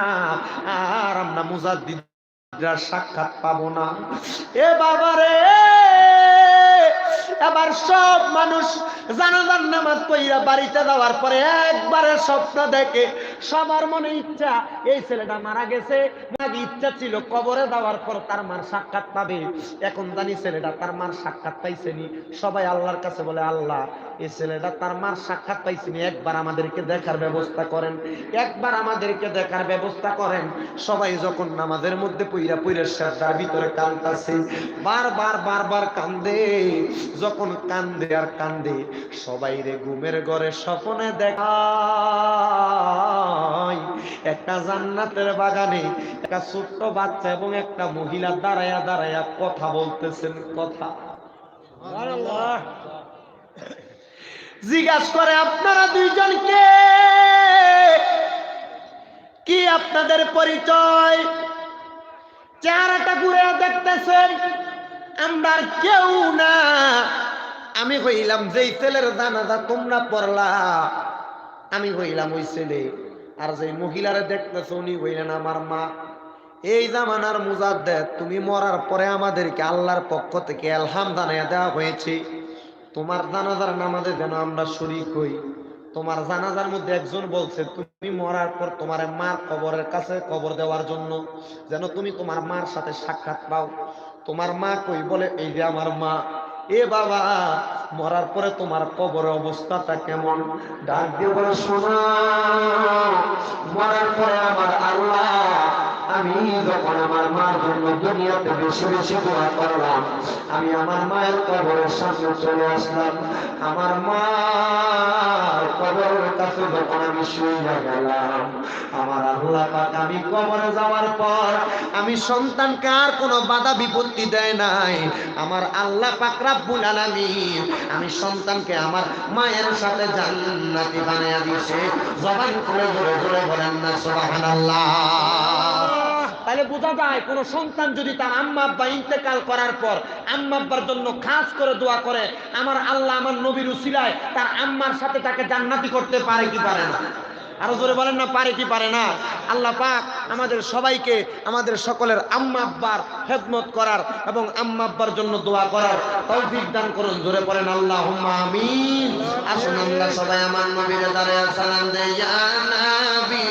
আর আমরা মুজাদ্দিদরা সাক্ষাৎ পাবো না। এ বাবারে, এবার সব মানুষ জানাজার নামাজ পড়িয়া বাড়িতে যাওয়ার পরে একবারে স্বপ্ন দেখে, সবার মনে ইচ্ছা এই ছেলেটা মারা গেছে, আগে ইচ্ছা ছিল কবরে যাওয়ার পর তার মার সাক্ষাৎ পাবে, এখন জানি ছেলেটা তার মার সাক্ষাৎ পাইছেনি। সবাই আল্লাহর কাছে বলে, আল্লাহ এই ছেলেটা তার মার সাক্ষাৎ পাইছেনি, একবার আমাদেরকে দেখার ব্যবস্থা করেন, একবার আমাদেরকে দেখার ব্যবস্থা করেন। সবাই যখন নামাজের মধ্যে পইরা পইরা সাজদার ভিতরে কাঁদতাছে, বারবার বারবার কান্দে। যখন কান্দে আর কান্দে, সবাই রে ঘুমের ঘরে স্বপ্নে দেখায় একটা জান্নাতের বাগানে একটা ছোট্ট বাচ্চা এবং একটা মহিলা দাঁড়ায়া দাঁড়ায়া কথা বলতেছেন। কথা সুবহানাল্লাহ। জিজ্ঞাসা করে, আপনারা দুইজনকে কি আপনাদের পরিচয়? চেহারাটা ঘুরে দেখতেছেন, আমরা কেউ না। আমি হইলাম যেই ছেলের জানাজা তোমরা পড়লা, আমি হইলাম ওই ছেলে। আর যেই মহিলারে দেখতেছ উনি হইলেন আমার মা। এই জামানার মুজাদ্দেদ, তুমি মরার পরে আমাদেরকে আল্লাহর পক্ষ থেকে ইলহাম জানাইয়া দেওয়া হয়েছে তোমার জানাজার নামাজে যেন আমরা শরীক হই। তোমার জানাজার মধ্যে একজন বলছে তুমি মরার পর তোমার মার কবরের কাছে কবর দেওয়ার জন্য, যেন তুমি তোমার মার সাথে সাক্ষাৎ পাও। তোমার মা কই? বলে এই যে আমার মা। এ বাবা, মরার পরে তোমার কবরের অবস্থাটা কেমন? ডাক দিয়ে বলে, শোনা, মরার পরে আমার আল্লাহ, আমি যখন আমার মার জন্য দুনিয়াতে বেশি বেশি দোয়া করলাম, আমি আমার মায়ের কবরের সামনে চলে আসলাম। আমার মার কবরের কাছে যখন আমি শুয়ে গেলাম, আমার আল্লাহ পাক আমি কবরে যাওয়ার পর আমি সন্তানকে আর কোনো বাধা বিপত্তি দেয় নাই। আমার আল্লাহ পাক রব্বুল আলামিন আমি সন্তানকে আমার মায়ের সাথে জান্নাতি বানায়া দিয়েছে। জবান খুলে জোরে জোরে বলেন না সুবহানাল্লাহ। তাহলে বোঝা যায় কোন সন্তান যদি তার আম্মা আব্বা ইন্তেকাল করার পর আম্মা আব্বার জন্য খাস করে দোয়া করে, আমার আল্লাহ আমার নবীর উসিলায় তার আম্মার সাথে তাকে জান্নাতি করতে পারে কি পারে না? আরো জোরে বলেন না, পারে কি পারে না? আল্লাহ পাক আমাদের সবাইকে আমাদের সকলের আম্মা আব্বার খেদমত করার এবং আম্মা আব্বার জন্য দোয়া করার তৌফিক দান করুন। জোরে পড়েন আল্লাহুম্মা আমিন। আসুন আমরা সবাই আমার নবীর দাঁড়ায় সালাম দেই, ইয়া নবী